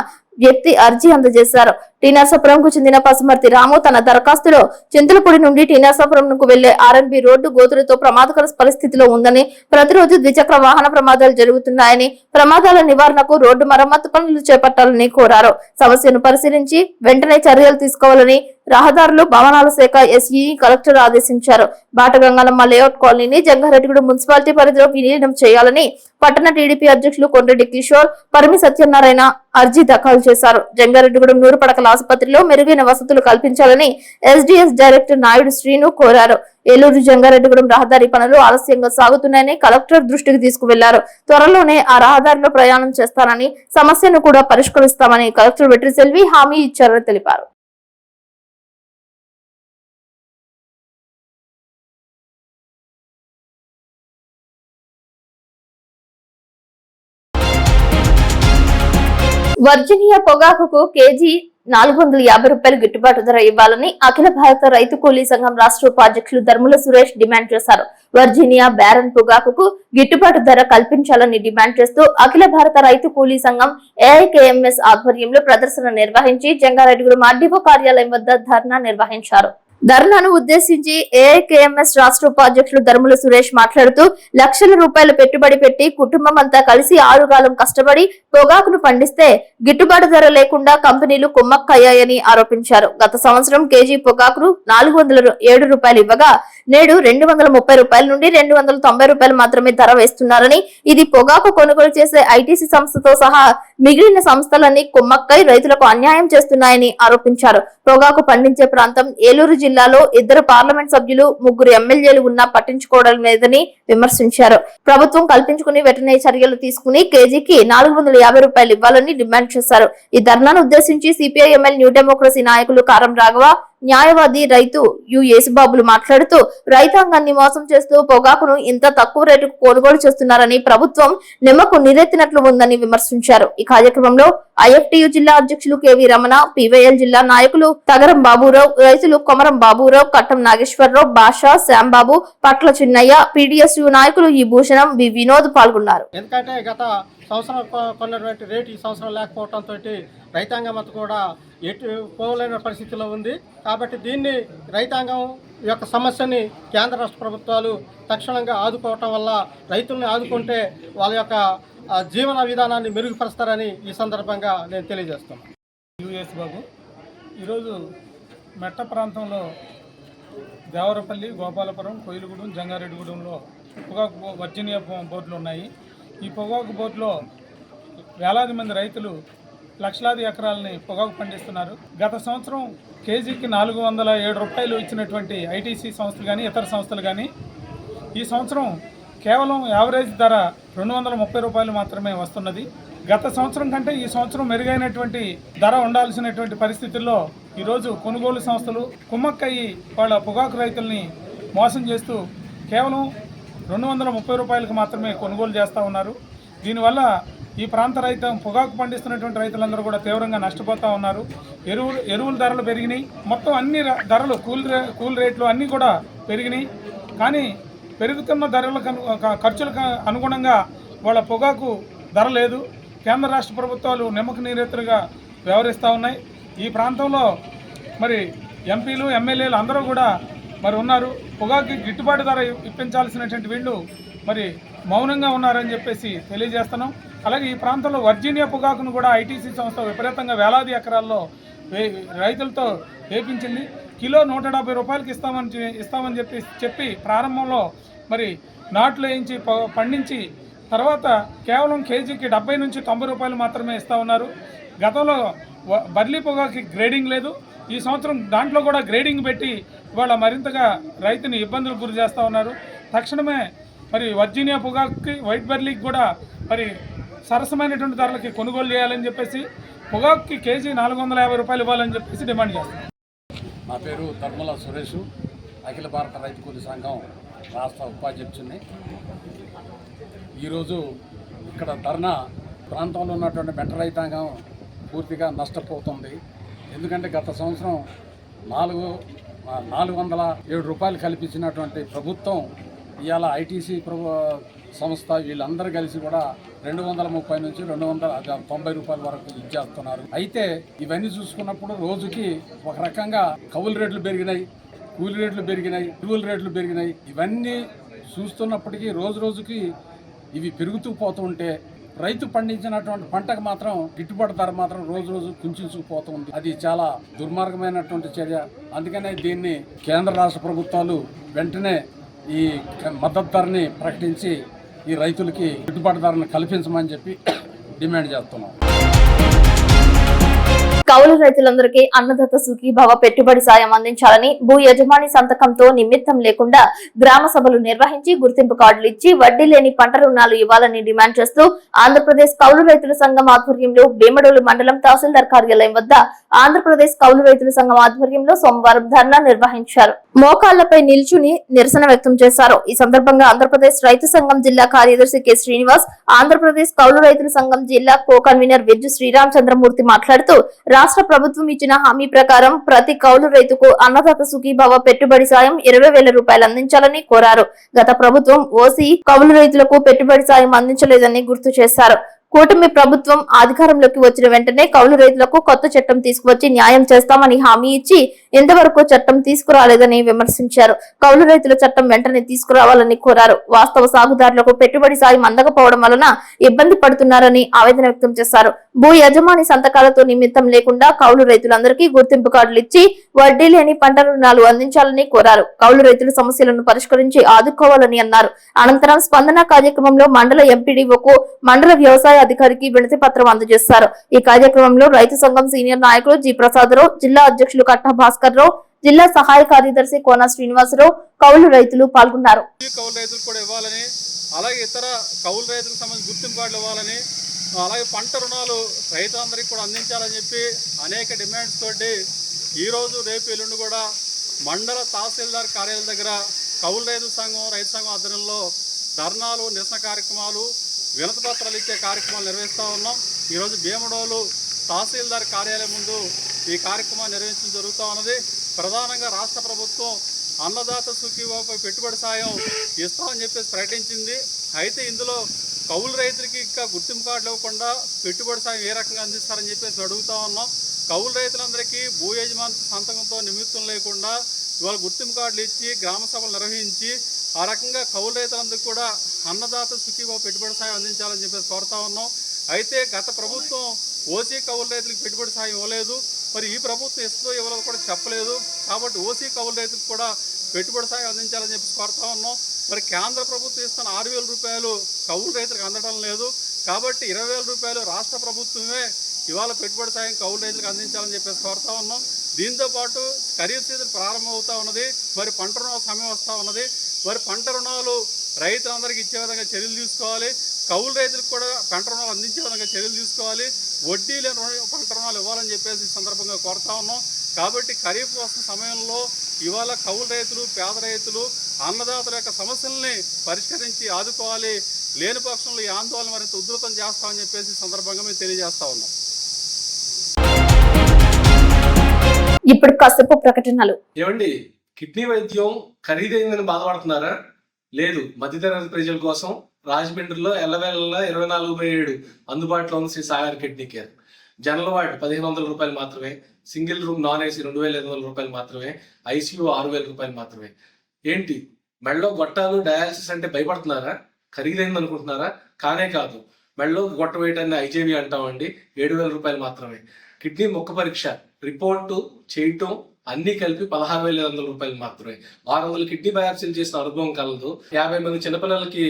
వ్యక్తి అర్జీ అందజేశారు. టీనర్సాపురంకు చెందిన పసుమర్తి రాము తన దరఖాస్తులో చింతలపూడి నుండి టీనర్సాపురంకు వెళ్లే ఆర్ఎన్బి రోడ్డు గోతులతో ప్రమాదకర పరిస్థితిలో ఉందని, ప్రతిరోజు ద్విచక్ర వాహన ప్రమాదాలు జరుగుతున్నాయని, ప్రమాదాల నివారణకు రోడ్డు మరమ్మతు పనులు చేపట్టాలని కోరారు. సమస్యను పరిశీలించి వెంటనే చర్యలు తీసుకోవాలని రహదారులు భవనాల శాఖ ఎస్ఈ కలెక్టర్ ఆదేశించారు. బాటగంగాలమ్మ లేఅవుట్ కాలనీని జంగారెడ్డిగూడెం మున్సిపాలిటీ పరిధిలో విలీనం చేయాలని పట్టణ టీడీపీ అధ్యక్షులు కొండ్రెడ్డి కిషోర్, పరిమి సత్యనారాయణ అర్జీ దాఖలు చేశారు. జంగారెడ్డిగూడెం 100 పడకల ఆసుపత్రిలో మెరుగైన వసతులు కల్పించాలని ఎస్డీఎస్ డైరెక్టర్ నాయుడు శ్రీను కోరారు. ఏలూరు జంగారెడ్డిగూడెం రహదారి పనులు ఆలస్యంగా సాగుతున్నాయని కలెక్టర్ దృష్టికి తీసుకువెళ్లారు. త్వరలోనే ఆ రహదారిలో ప్రయాణం చేస్తానని, సమస్యను కూడా పరిష్కరిస్తామని కలెక్టర్ వెట్రిసెల్వి హామీ ఇచ్చారని తెలిపారు. వర్జీనియా పొగాకుకు కేజీ 450 రూపాయలు గిట్టుబాటు ధర ఇవ్వాలని అఖిల భారత రైతు కూలీ సంఘం రాష్ట్ర ఉపాధ్యక్షులు ధర్ముల సురేష్ డిమాండ్ చేశారు. వర్జీనియా బ్యారన్ పొగాకుకు గిట్టుబాటు ధర కల్పించాలని డిమాండ్ చేస్తూ అఖిల భారత రైతు కూలీ సంఘం ఏఐకేఎంఎస్ ఆధ్వర్యంలో ప్రదర్శన నిర్వహించి జంగారెడ్డిగూడెం ఆర్డీఓ కార్యాలయం వద్ద ధర్నా నిర్వహించారు. ధర్నాను ఉద్దేశించి ఏఐకేఎంఎస్ రాష్ట్ర ఉపాధ్యక్షులు ధర్ముల సురేష్ మాట్లాడుతూ, లక్షల రూపాయలు పెట్టుబడి పెట్టి కుటుంబం అంతా కలిసి ఆరుగాలం కష్టపడి పొగాకును పండిస్తే గిట్టుబాటు ధర లేకుండా కంపెనీలు కుమ్మక్కయ్యాయని ఆరోపించారు. గత సంవత్సరం కేజీ పొగాకును 407 రూపాయలు ఇవ్వగా నేడు 230 రూపాయల నుండి 290 రూపాయలు మాత్రమే ధర వేస్తున్నారని, ఇది పొగాకు కొనుగోలు చేసే ఐటీసీ సంస్థతో సహా మిగిలిన సంస్థలన్నీ కుమ్మక్కై రైతులకు అన్యాయం చేస్తున్నాయని ఆరోపించారు. పొగాకు పండించే ప్రాంతం ఏలూరు జిల్లాలో 2 పార్లమెంట్ సభ్యులు, 3 ఎమ్మెల్యేలు ఉన్నా పట్టించుకోవడం లేదని విమర్శించారు. ప్రభుత్వం కల్పించుకుని వెంటనే చర్యలు తీసుకుని కేజీకి 450 రూపాయలు ఇవ్వాలని డిమాండ్ చేశారు. ఈ ధర్నాను ఉద్దేశించి సిపిఐఎంఎల్ న్యూ డెమోక్రసీ నాయకులు కారం రాఘవ, న్యాయవాది రైతు యు యేసుబాబులు మాట్లాడుతూ, రైతాంగాన్ని మోసం చేస్తూ పొగాకును ఇంత తక్కువ రేటుకు కొనుగోలు చేస్తున్నారని, ప్రభుత్వం నిమ్మకు నీరెత్తినట్లు ఉందని విమర్శించారు. ఈ కార్యక్రమంలో ఐఎఫ్టియు జిల్లా అధ్యక్షులు కెవి రమణ, పివైఎల్ జిల్లా నాయకులు తగరం బాబురావు, రైతులు కొమరం బాబురావు, కట్టం నాగేశ్వరరావు, భాషా, శ్యాంబాబు, పట్ల చిన్నయ్య, పీడీఎస్యు నాయకులు ఈ భూషణం, బి వినోద్ పాల్గొన్నారు. ఎందుకంటే గత సంవత్సరం కొన్నటువంటి రేటు ఈ సంవత్సరం లేకపోవడంతో రైతాంగం అంతా కూడా ఎటు పోలేని పరిస్థితిలో ఉంది. కాబట్టి దీన్ని రైతాంగం యొక్క సమస్యని కేంద్ర రాష్ట్ర ప్రభుత్వాలు తక్షణంగా ఆదుకోవటం వల్ల రైతుల్ని ఆదుకుంటే వాళ్ళ యొక్క జీవన విధానాన్ని మెరుగుపరుస్తారని ఈ సందర్భంగా నేను తెలియజేస్తున్నాను. యుఎస్ బాబు, ఈరోజు మెట్ట ప్రాంతంలో దేవరపల్లి, గోపాలపురం, కోయిలగూడెం, జంగారెడ్డిగూడెంలో పొగాకు వర్జీనియా బోర్డులు ఉన్నాయి. ఈ పొగాకు బోర్డులో వేలాది మంది రైతులు లక్షలాది ఎకరాలని పొగాకు పండిస్తున్నారు. గత సంవత్సరం కేజీకి 407 రూపాయలు ఇచ్చినటువంటి ఐటీసీ సంస్థలు కానీ ఇతర సంస్థలు కానీ ఈ సంవత్సరం కేవలం యావరేజ్ ధర 230 రూపాయలు మాత్రమే వస్తున్నది. గత సంవత్సరం కంటే ఈ సంవత్సరం మెరుగైనటువంటి ధర ఉండాల్సినటువంటి పరిస్థితుల్లో ఈరోజు కొనుగోలు సంస్థలు కుమ్మక్కయ్యి వాళ్ళ పొగాకు రైతుల్ని మోసం చేస్తూ కేవలం 230 రూపాయలకు మాత్రమే కొనుగోలు చేస్తూ ఉన్నారు. దీనివల్ల ఈ ప్రాంత పొగాకు పండిస్తున్నటువంటి రైతులందరూ కూడా తీవ్రంగా నష్టపోతూ ఉన్నారు. ఎరువుల ధరలు పెరిగినాయి, మొత్తం అన్ని ధరలు కూల్ రేట్లు అన్నీ కూడా పెరిగినాయి. కానీ పెరుగుతున్న ఖర్చులకు అనుగుణంగా వాళ్ళ పొగాకు ధర లేదు. కేంద్ర రాష్ట్ర ప్రభుత్వాలు నిమ్మకు నీరెత్తులుగా వ్యవహరిస్తూ ఉన్నాయి. ఈ ప్రాంతంలో మరి ఎంపీలు, ఎమ్మెల్యేలు అందరూ కూడా మరి ఉన్నారు. పొగాకు గిట్టుబాటు ధర ఇప్పించాల్సినటువంటి వీళ్ళు మరి మౌనంగా ఉన్నారని చెప్పేసి తెలియజేస్తున్నాం. అలాగే ఈ ప్రాంతంలో వర్జీనియా పొగాకును కూడా ఐటీసీ సంస్థ విపరీతంగా వేలాది ఎకరాల్లో రైతులతో వేపించింది. కిలో 170 రూపాయలకి ఇస్తామని చెప్పి ప్రారంభంలో మరి నాట్లు వేయించి పండించి తర్వాత కేవలం కేజీకి 70 నుంచి 90 రూపాయలు మాత్రమే ఇస్తూ ఉన్నారు. గతంలో బర్లీ పొగాకి గ్రేడింగ్ లేదు. ఈ సంవత్సరం దాంట్లో కూడా గ్రేడింగ్ పెట్టి ఇవాళ మరింతగా రైతుని ఇబ్బందులకు గురి చేస్తూ ఉన్నారు. తక్షణమే మరి వర్జీనియా పొగాకుకి, వైట్ బర్లీకి కూడా మరి సరసమైనటువంటి ధరలకి కొనుగోలు చేయాలని చెప్పేసి పొగాకుకి కేజీ 450 రూపాయలు ఇవ్వాలని చెప్పేసి డిమాండ్ చేస్తాం. నా పేరు ధర్ముల సురేష్, అఖిల భారత రైతు కూలీ సంఘం రాష్ట్ర ఉపాధ్యక్షుడిని. ఈరోజు ఇక్కడ ధర్నా ప్రాంతంలో ఉన్నటువంటి మెట్ట రైతాంగం పూర్తిగా నష్టపోతుంది. ఎందుకంటే గత సంవత్సరం 407 రూపాయలు కల్పించినటువంటి ప్రభుత్వం ఇవాళ ఐటీసీ సంస్థ వీళ్ళందరూ కలిసి కూడా 230 నుంచి 290 రూపాయల వరకు ఇచ్చేస్తున్నారు. అయితే ఇవన్నీ చూసుకున్నప్పుడు రోజుకి ఒక రకంగా కౌలు రేట్లు పెరిగినాయి, కూలి రేట్లు పెరిగినాయి, ఎరువుల రేట్లు పెరిగినాయి. ఇవన్నీ చూస్తున్నప్పటికీ రోజు రోజుకి ఇవి పెరుగుతూ పోతూ ఉంటే రైతు పండించినటువంటి పంటకు మాత్రం గిట్టుబాటు ధర మాత్రం రోజు రోజు కుంచుకుపోతుంది. అది చాలా దుర్మార్గమైనటువంటి చర్య. అందుకనే దీన్ని కేంద్ర రాష్ట్ర ప్రభుత్వాలు వెంటనే ఈ మద్దతు ధరని ప్రకటించి ఈ రైతులకి గిట్టుబాటు ధరను కల్పించమని చెప్పి డిమాండ్ చేస్తున్నాం. కౌలు రైతులందరికీ అన్నదాత సుఖీభవ పెట్టుబడి సాయం అందించాలని భూ యజమాని సంతకంతో నిమిత్తం లేకుండా గ్రామ సభలు నిర్వహించి గుర్తింపు కార్డులు ఇచ్చి వడ్డీ లేని పంట రుణాలు ఇవ్వాలని డిమాండ్ చేస్తూ ఆంధ్రప్రదేశ్ కౌలు రైతుల సంఘం ఆధ్వర్యంలో భీమడోలు మండలం తహసీల్దార్ కార్యాలయం వద్ద ఆంధ్రప్రదేశ్ కౌలు రైతుల సంఘం ఆధ్వర్యంలో సోమవారం ధర్నా నిర్వహించారు. మోకాళ్లపై నిల్చుని నిరసన వ్యక్తం చేశారు. ఈ సందర్భంగా ఆంధ్రప్రదేశ్ రైతు సంఘం జిల్లా కార్యదర్శి కె శ్రీనివాస్, ఆంధ్రప్రదేశ్ కౌలు రైతుల సంఘం జిల్లా కో కన్వీనర్ విజ్జు శ్రీరామచంద్రమూర్తి మాట్లాడుతూ రాష్ట్ర ప్రభుత్వం ఇచ్చిన హామీ ప్రకారం ప్రతి కౌలు రైతుకు అన్నదాత సుఖీభవ పెట్టుబడి సాయం 20,000 రూపాయలు అందించాలని కోరారు. గత ప్రభుత్వం ఓసీ కౌలు రైతులకు పెట్టుబడి సాయం అందించలేదని గుర్తు చేశారు. కూటమి ప్రభుత్వం అధికారంలోకి వచ్చిన వెంటనే కౌలు రైతులకు కొత్త చట్టం తీసుకువచ్చి న్యాయం చేస్తామని హామీ ఇచ్చి ఇంతవరకు చట్టం తీసుకురాలేదని విమర్శించారు. కౌలు రైతుల చట్టం వెంటనే తీసుకురావాలని కోరారు. వాస్తవ సాగుదారులకు పెట్టుబడి సాయం అందకపోవడం వలన ఇబ్బంది పడుతున్నారని ఆవేదన వ్యక్తం చేశారు. భూ యజమాని సంతకాలతో నిమిత్తం లేకుండా కౌలు రైతులందరికీ గుర్తింపు కార్డులు ఇచ్చి వడ్డీ లేని పంట రుణాలు అందించాలని కోరారు. కౌలు రైతుల సమస్యలను పరిష్కరించి ఆదుకోవాలని అన్నారు. అనంతరం స్పందన కార్యక్రమంలో మండల ఎంపీడీఓకు మండల వ్యవసాయ అధికారికి వినతి పత్రం అందజేశారు. ఈ కార్యక్రమంలో రైతు సంఘం సీనియర్ నాయకులు జి ప్రసాదరావు, జిల్లా అధ్యక్షులు కట్టా భాస్కర్ రావు, జిల్లా సహాయ కార్యదర్శి కోన శ్రీనివాసరావు, కౌలు రైతులు పాల్గొన్నారు. కౌలు రైతులు కూడా ఇవ్వాలని, అలాగే ఇతర కౌలు రైతులకు సంబంధించి గుర్తింపు కార్డులు ఇవ్వాలని, అలాగే పంట రుణాలు రైతులందరికీ కూడా అందించాలని చెప్పి అనేక డిమాండ్స్ తోటి ఈరోజు రేపు ఎల్లుండి కూడా మండల తహసీల్దార్ కార్యాలయం దగ్గర కౌలు రైతు సంఘం ఆధ్వర్యంలో ధర్నాలు, నిరసన కార్యక్రమాలు, వినతి పత్రాలు ఇచ్చే కార్యక్రమాలు నిర్వహిస్తూ ఉన్నాం. ఈరోజు భీమడోలు తహసీల్దార్ కార్యాలయం ముందు ఈ కార్యక్రమాన్ని నిర్వహించడం జరుగుతూ ఉన్నది. ప్రధానంగా రాష్ట్ర ప్రభుత్వం అన్నదాత సుఖీభవపై పెట్టుబడి సాయం ఇస్తామని చెప్పేసి ప్రకటించింది. అయితే ఇందులో కౌలు రైతులకి ఇంకా గుర్తింపు కార్డులు ఇవ్వకుండా పెట్టుబడి సాయం ఏ రకంగా అందిస్తారని చెప్పేసి అడుగుతూ ఉన్నాం. కౌలు రైతులందరికీ భూ యజమాని సంతకంతో నిమిత్తం లేకుండా ఇవాళ గుర్తింపు కార్డులు ఇచ్చి గ్రామ సభలు నిర్వహించి ఆ రకంగా కౌలు రైతులందరికీ కూడా అన్నదాత సుఖీభవ పెట్టుబడి సాయం అందించాలని చెప్పేసి కోరుతా ఉన్నాం. అయితే గత ప్రభుత్వం ఓసీ కౌలు రైతులకు పెట్టుబడి సాయం ఇవ్వలేదు. మరి ఈ ప్రభుత్వం ఇస్తుందో ఇవ్వలేదో కూడా చెప్పలేదు. కాబట్టి ఓసీ కౌలు రైతులకు కూడా పెట్టుబడి సాయం అందించాలని చెప్పేసి కోరుతా ఉన్నాం. మరి కేంద్ర ప్రభుత్వం ఇస్తున్న 6,000 రూపాయలు కౌలు రైతులకు అందడం లేదు. కాబట్టి 20,000 రూపాయలు రాష్ట్ర ప్రభుత్వమే ఇవాళ పెట్టుబడి సాయం కౌలు రైతులకు అందించాలని చెప్పేసి కోరుతా ఉన్నాం. దీంతోపాటు ఖరీఫ్ సీజన్ ప్రారంభమవుతూ ఉన్నది. మరి పంట రుణాల సమయం వస్తూ ఉన్నది. మరి పంట రుణాలు రైతులందరికీ ఇచ్చే విధంగా చర్యలు తీసుకోవాలి. కౌలు రైతులకు కూడా పంట రుణాలు అందించే విధంగా చర్యలు తీసుకోవాలి. వడ్డీ లేని పంట రుణాలు ఇవ్వాలని చెప్పేసి ఈ సందర్భంగా కోరుతా ఉన్నాం. కాబట్టి ఖరీఫ్ వస్తున్న సమయంలో ఇవాళ కౌలు రైతులు, పేద రైతులు, అన్నదాతల యొక్క సమస్యల్ని పరిష్కరించి ఆదుకోవాలి. లేని పక్షంలో ఈ ఆందోళన మరింత ఉధృతం చేస్తామని చెప్పేసి ఈ సందర్భంగా మేము తెలియజేస్తా ఉన్నాం. ఇప్పుడు కాసేపు ప్రకటనలు. ఏమండి, కిడ్నీ వైద్యం ఖరీదైందని బాధపడుతున్నారా? లేదు, మధ్యతరగతి ప్రజల కోసం రాజమండ్రిలో ఎల్లవేళ 24/7 అందుబాటులో ఉన్న Sri Sagar kidney care. General ward 1,500 రూపాయలు మాత్రమే, సింగిల్ రూమ్ నాన్ ఏసీ 2,500 రూపాయలు మాత్రమే, ఐసీయూ 6,000 రూపాయలు మాత్రమే. ఏంటి, మెడలో గొట్టాలు డయాలసిస్ అంటే భయపడుతున్నారా? ఖరీదైంది అనుకుంటున్నారా? కానే కాదు. మెడలో గొట్ట వేయటాన్ని ఐజేవి అంటామండి. 7,000 రూపాయలు మాత్రమే. కిడ్నీ మొక్క పరీక్ష రిపోర్టు చేయటం అన్ని కలిపి 16,500 రూపాయలు మాత్రమే. 600 కిడ్నీ బయాప్సీలు చేసిన అనుభవం కలదు. 50 మంది చిన్నపిల్లలకి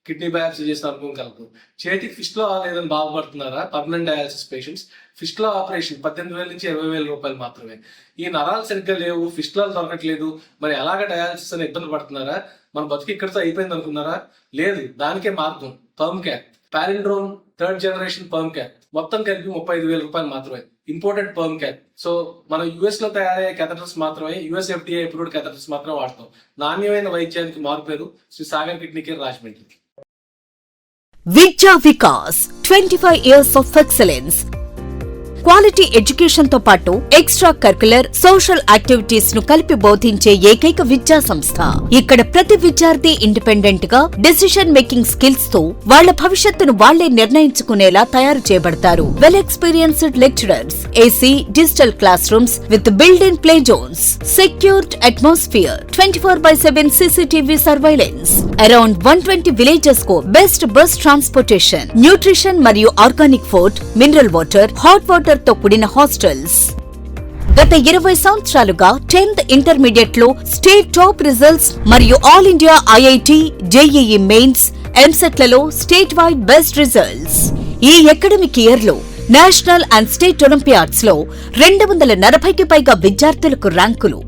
కిడ్నీ బయాప్సీ చేసిన అనుభవం కలదు. చేతికి ఫిస్ట్లో లేదని బాధపడుతున్నారా? పర్మనెంట్ డయాలసిస్ పేషెంట్స్ ఫిస్ట్లో ఆపరేషన్ 18,000 నుంచి 20,000 రూపాయలు మాత్రమే. ఈ నరాలు సరిగ్గా లేవు, ఫిస్ట్లో దొరకట్లేదు, మరి ఎలాగ డయాలసిస్ అని ఇబ్బంది పడుతున్నారా? మన బతుకు ఇక్కడితో అయిపోయింది అనుకున్నారా? లేదు, దానికే మార్గం Perm Care. Palindrome 3rd generation Perm Care మొత్తం కలిపి 35,000 రూపాయలు మాత్రమే. Imported Perm Care. సో మనం యుఎస్ లో తయారయ్యే కెథటర్స్ మాత్రమే, యుఎస్ FDA అప్రూవ్డ్ కెథటర్స్ మాత్రమే వాడతాం. నాణ్యమైన వైద్యానికి మారుపేరు శ్రీ సాగర్ కిడ్నీ కేర్, రాజమండ్రి. విద్యా Vikas 25 years of excellence. Quality education తో పాటు ఎక్స్ట్రా కరికులర్ సోషల్ యాక్టివిటీస్ ను కలిపి బోధించే ఏకైక విద్యా సంస్థ. ఇక్కడ ప్రతి విద్యార్థి ఇండిపెండెంట్ గా డెసిషన్ మేకింగ్ స్కిల్స్ తో వాళ్ల భవిష్యత్తును వాళ్లే నిర్ణయించుకునేలా తయారు చేయబడతారు. Well experienced lecturers, AC digital class rooms with built-in play zones, secured atmosphere, 24/7 CCTV surveillance, around 120 villages ko best bus transportation, nutrition మరియు organic food, mineral water, hot water తో కూడిన hostels. గత 20 సంవత్సరాలుగా 10th ఇంటర్మీడియట్ లో state top results మరియు all India IIT, JEE Mains, EAMCET లలో state wide best results. ఈ academic year లో నేషనల్ అండ్ స్టేట్ ఒలింపియాడ్స్ లో 240కి పైగా విద్యార్థులకు ర్యాంకులు.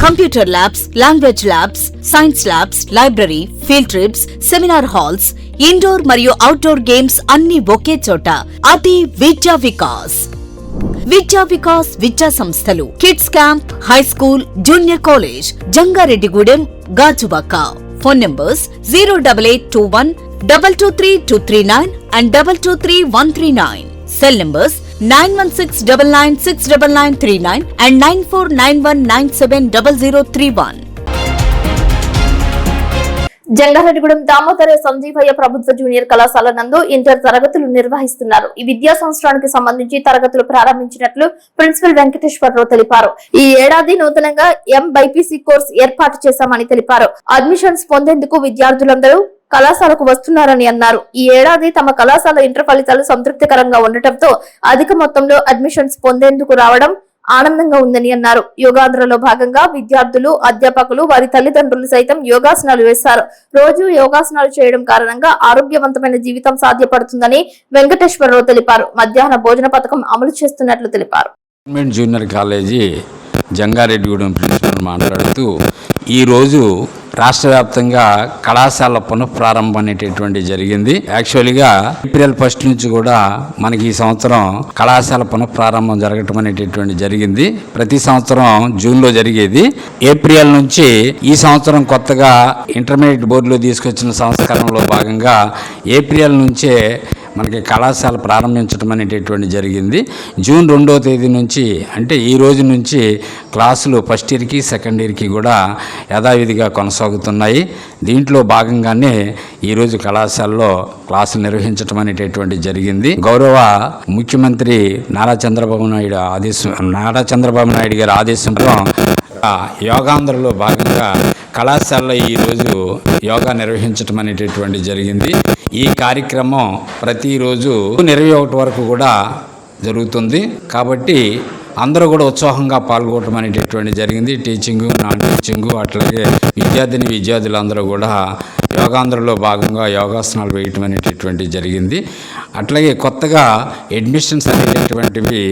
Computer labs, language labs, science labs, library, field trips, seminar halls, indoor మరియు అవుట్డోర్ గేమ్స్ అన్ని ఒకే చోట. అది విద్యా వికాస్. విద్యా వికాస్ విద్యా సంస్థలు kids camp, high school, junior college, Jangareddygudem, Gajuwaka. Phone numbers 08821 223239 and 223139. Cell numbers 9169969939 and 9491970031. Jangareddygudem Damodara Sanjeevaiah ప్రభుత్వ జూనియర్ కళాశాల నందు ఇంటర్ తరగతులు నిర్వహిస్తున్నారు. ఈ విద్యా సంవత్సరానికి సంబంధించి తరగతులు ప్రారంభించినట్లు ప్రిన్సిపల్ వెంకటేశ్వరరావు తెలిపారు. ఈ ఏడాది నూతనంగా ఎంబైపీసీ కోర్సు ఏర్పాటు చేశామని తెలిపారు. అడ్మిషన్స్ పొందేందుకు విద్యార్థులందరూ కళాశాలకు వస్తున్నారని అన్నారు. ఈ ఏడాది తమ కళాశాల ఇంటర్ ఫలితాలు సంతృప్తికరంగా ఉండటంతో అధిక మొత్తంలో అడ్మిషన్స్ పొందేందుకు రావడం ఆనందంగా ఉందని అన్నారు. యోగాంధ్రలో భాగంగా విద్యార్థులు, అధ్యాపకులు, వారి తల్లిదండ్రులు సైతం యోగాసనాలు వేశారు. రోజు యోగాసనాలు చేయడం కారణంగా ఆరోగ్యవంతమైన జీవితం సాధ్యపడుతుందని వెంకటేశ్వరరావు తెలిపారు. మధ్యాహ్న భోజన పథకం అమలు చేస్తున్నట్లు తెలిపారు. జూనియర్ కాలేజీ జంగారెడ్డిగూడెం ప్రిన్సిపల్ మాట్లాడుతూ ఈరోజు రాష్ట్ర వ్యాప్తంగా కళాశాల పునఃప్రారంభం అనేటటువంటి జరిగింది. యాక్చువల్గా ఏప్రిల్ 1 నుంచి కూడా మనకి ఈ సంవత్సరం కళాశాల పునఃప్రారంభం జరగటం అనేటటువంటి జరిగింది. ప్రతి సంవత్సరం జూన్లో జరిగేది. ఏప్రిల్ నుంచి ఈ సంవత్సరం కొత్తగా ఇంటర్మీడియట్ బోర్డులో తీసుకొచ్చిన సంస్కరణలో భాగంగా ఏప్రిల్ నుంచే మనకి కళాశాల ప్రారంభించడం అనేటటువంటి జరిగింది. జూన్ 2వ తేదీ నుంచి అంటే ఈ రోజు నుంచి క్లాసులు ఫస్ట్ ఇయర్కి, సెకండ్ ఇయర్కి కూడా యథావిధిగా కొనసాగుతున్నాయి. దీంట్లో భాగంగానే ఈరోజు కళాశాలలో క్లాసులు నిర్వహించడం అనేటటువంటి జరిగింది. గౌరవ ముఖ్యమంత్రి నారా చంద్రబాబు నాయుడు గారి ఆదేశంలో యోగాంధ్రలో భాగంగా కళాశాలలో ఈరోజు యోగా నిర్వహించడం అనేటటువంటి జరిగింది. ఈ కార్యక్రమం ప్రతిరోజు 21 వరకు కూడా జరుగుతుంది. కాబట్టి అందరూ కూడా ఉత్సాహంగా పాల్గొనడం అనేటటువంటి జరిగింది. టీచింగు, నాన్ టీచింగు, అట్లాగే విద్యార్థులందరూ కూడా యోగాంధ్రలో భాగంగా యోగాసనాలు వేయటం అనేటటువంటి జరిగింది. అట్లాగే కొత్తగా అడ్మిషన్స్ అనేటటువంటివి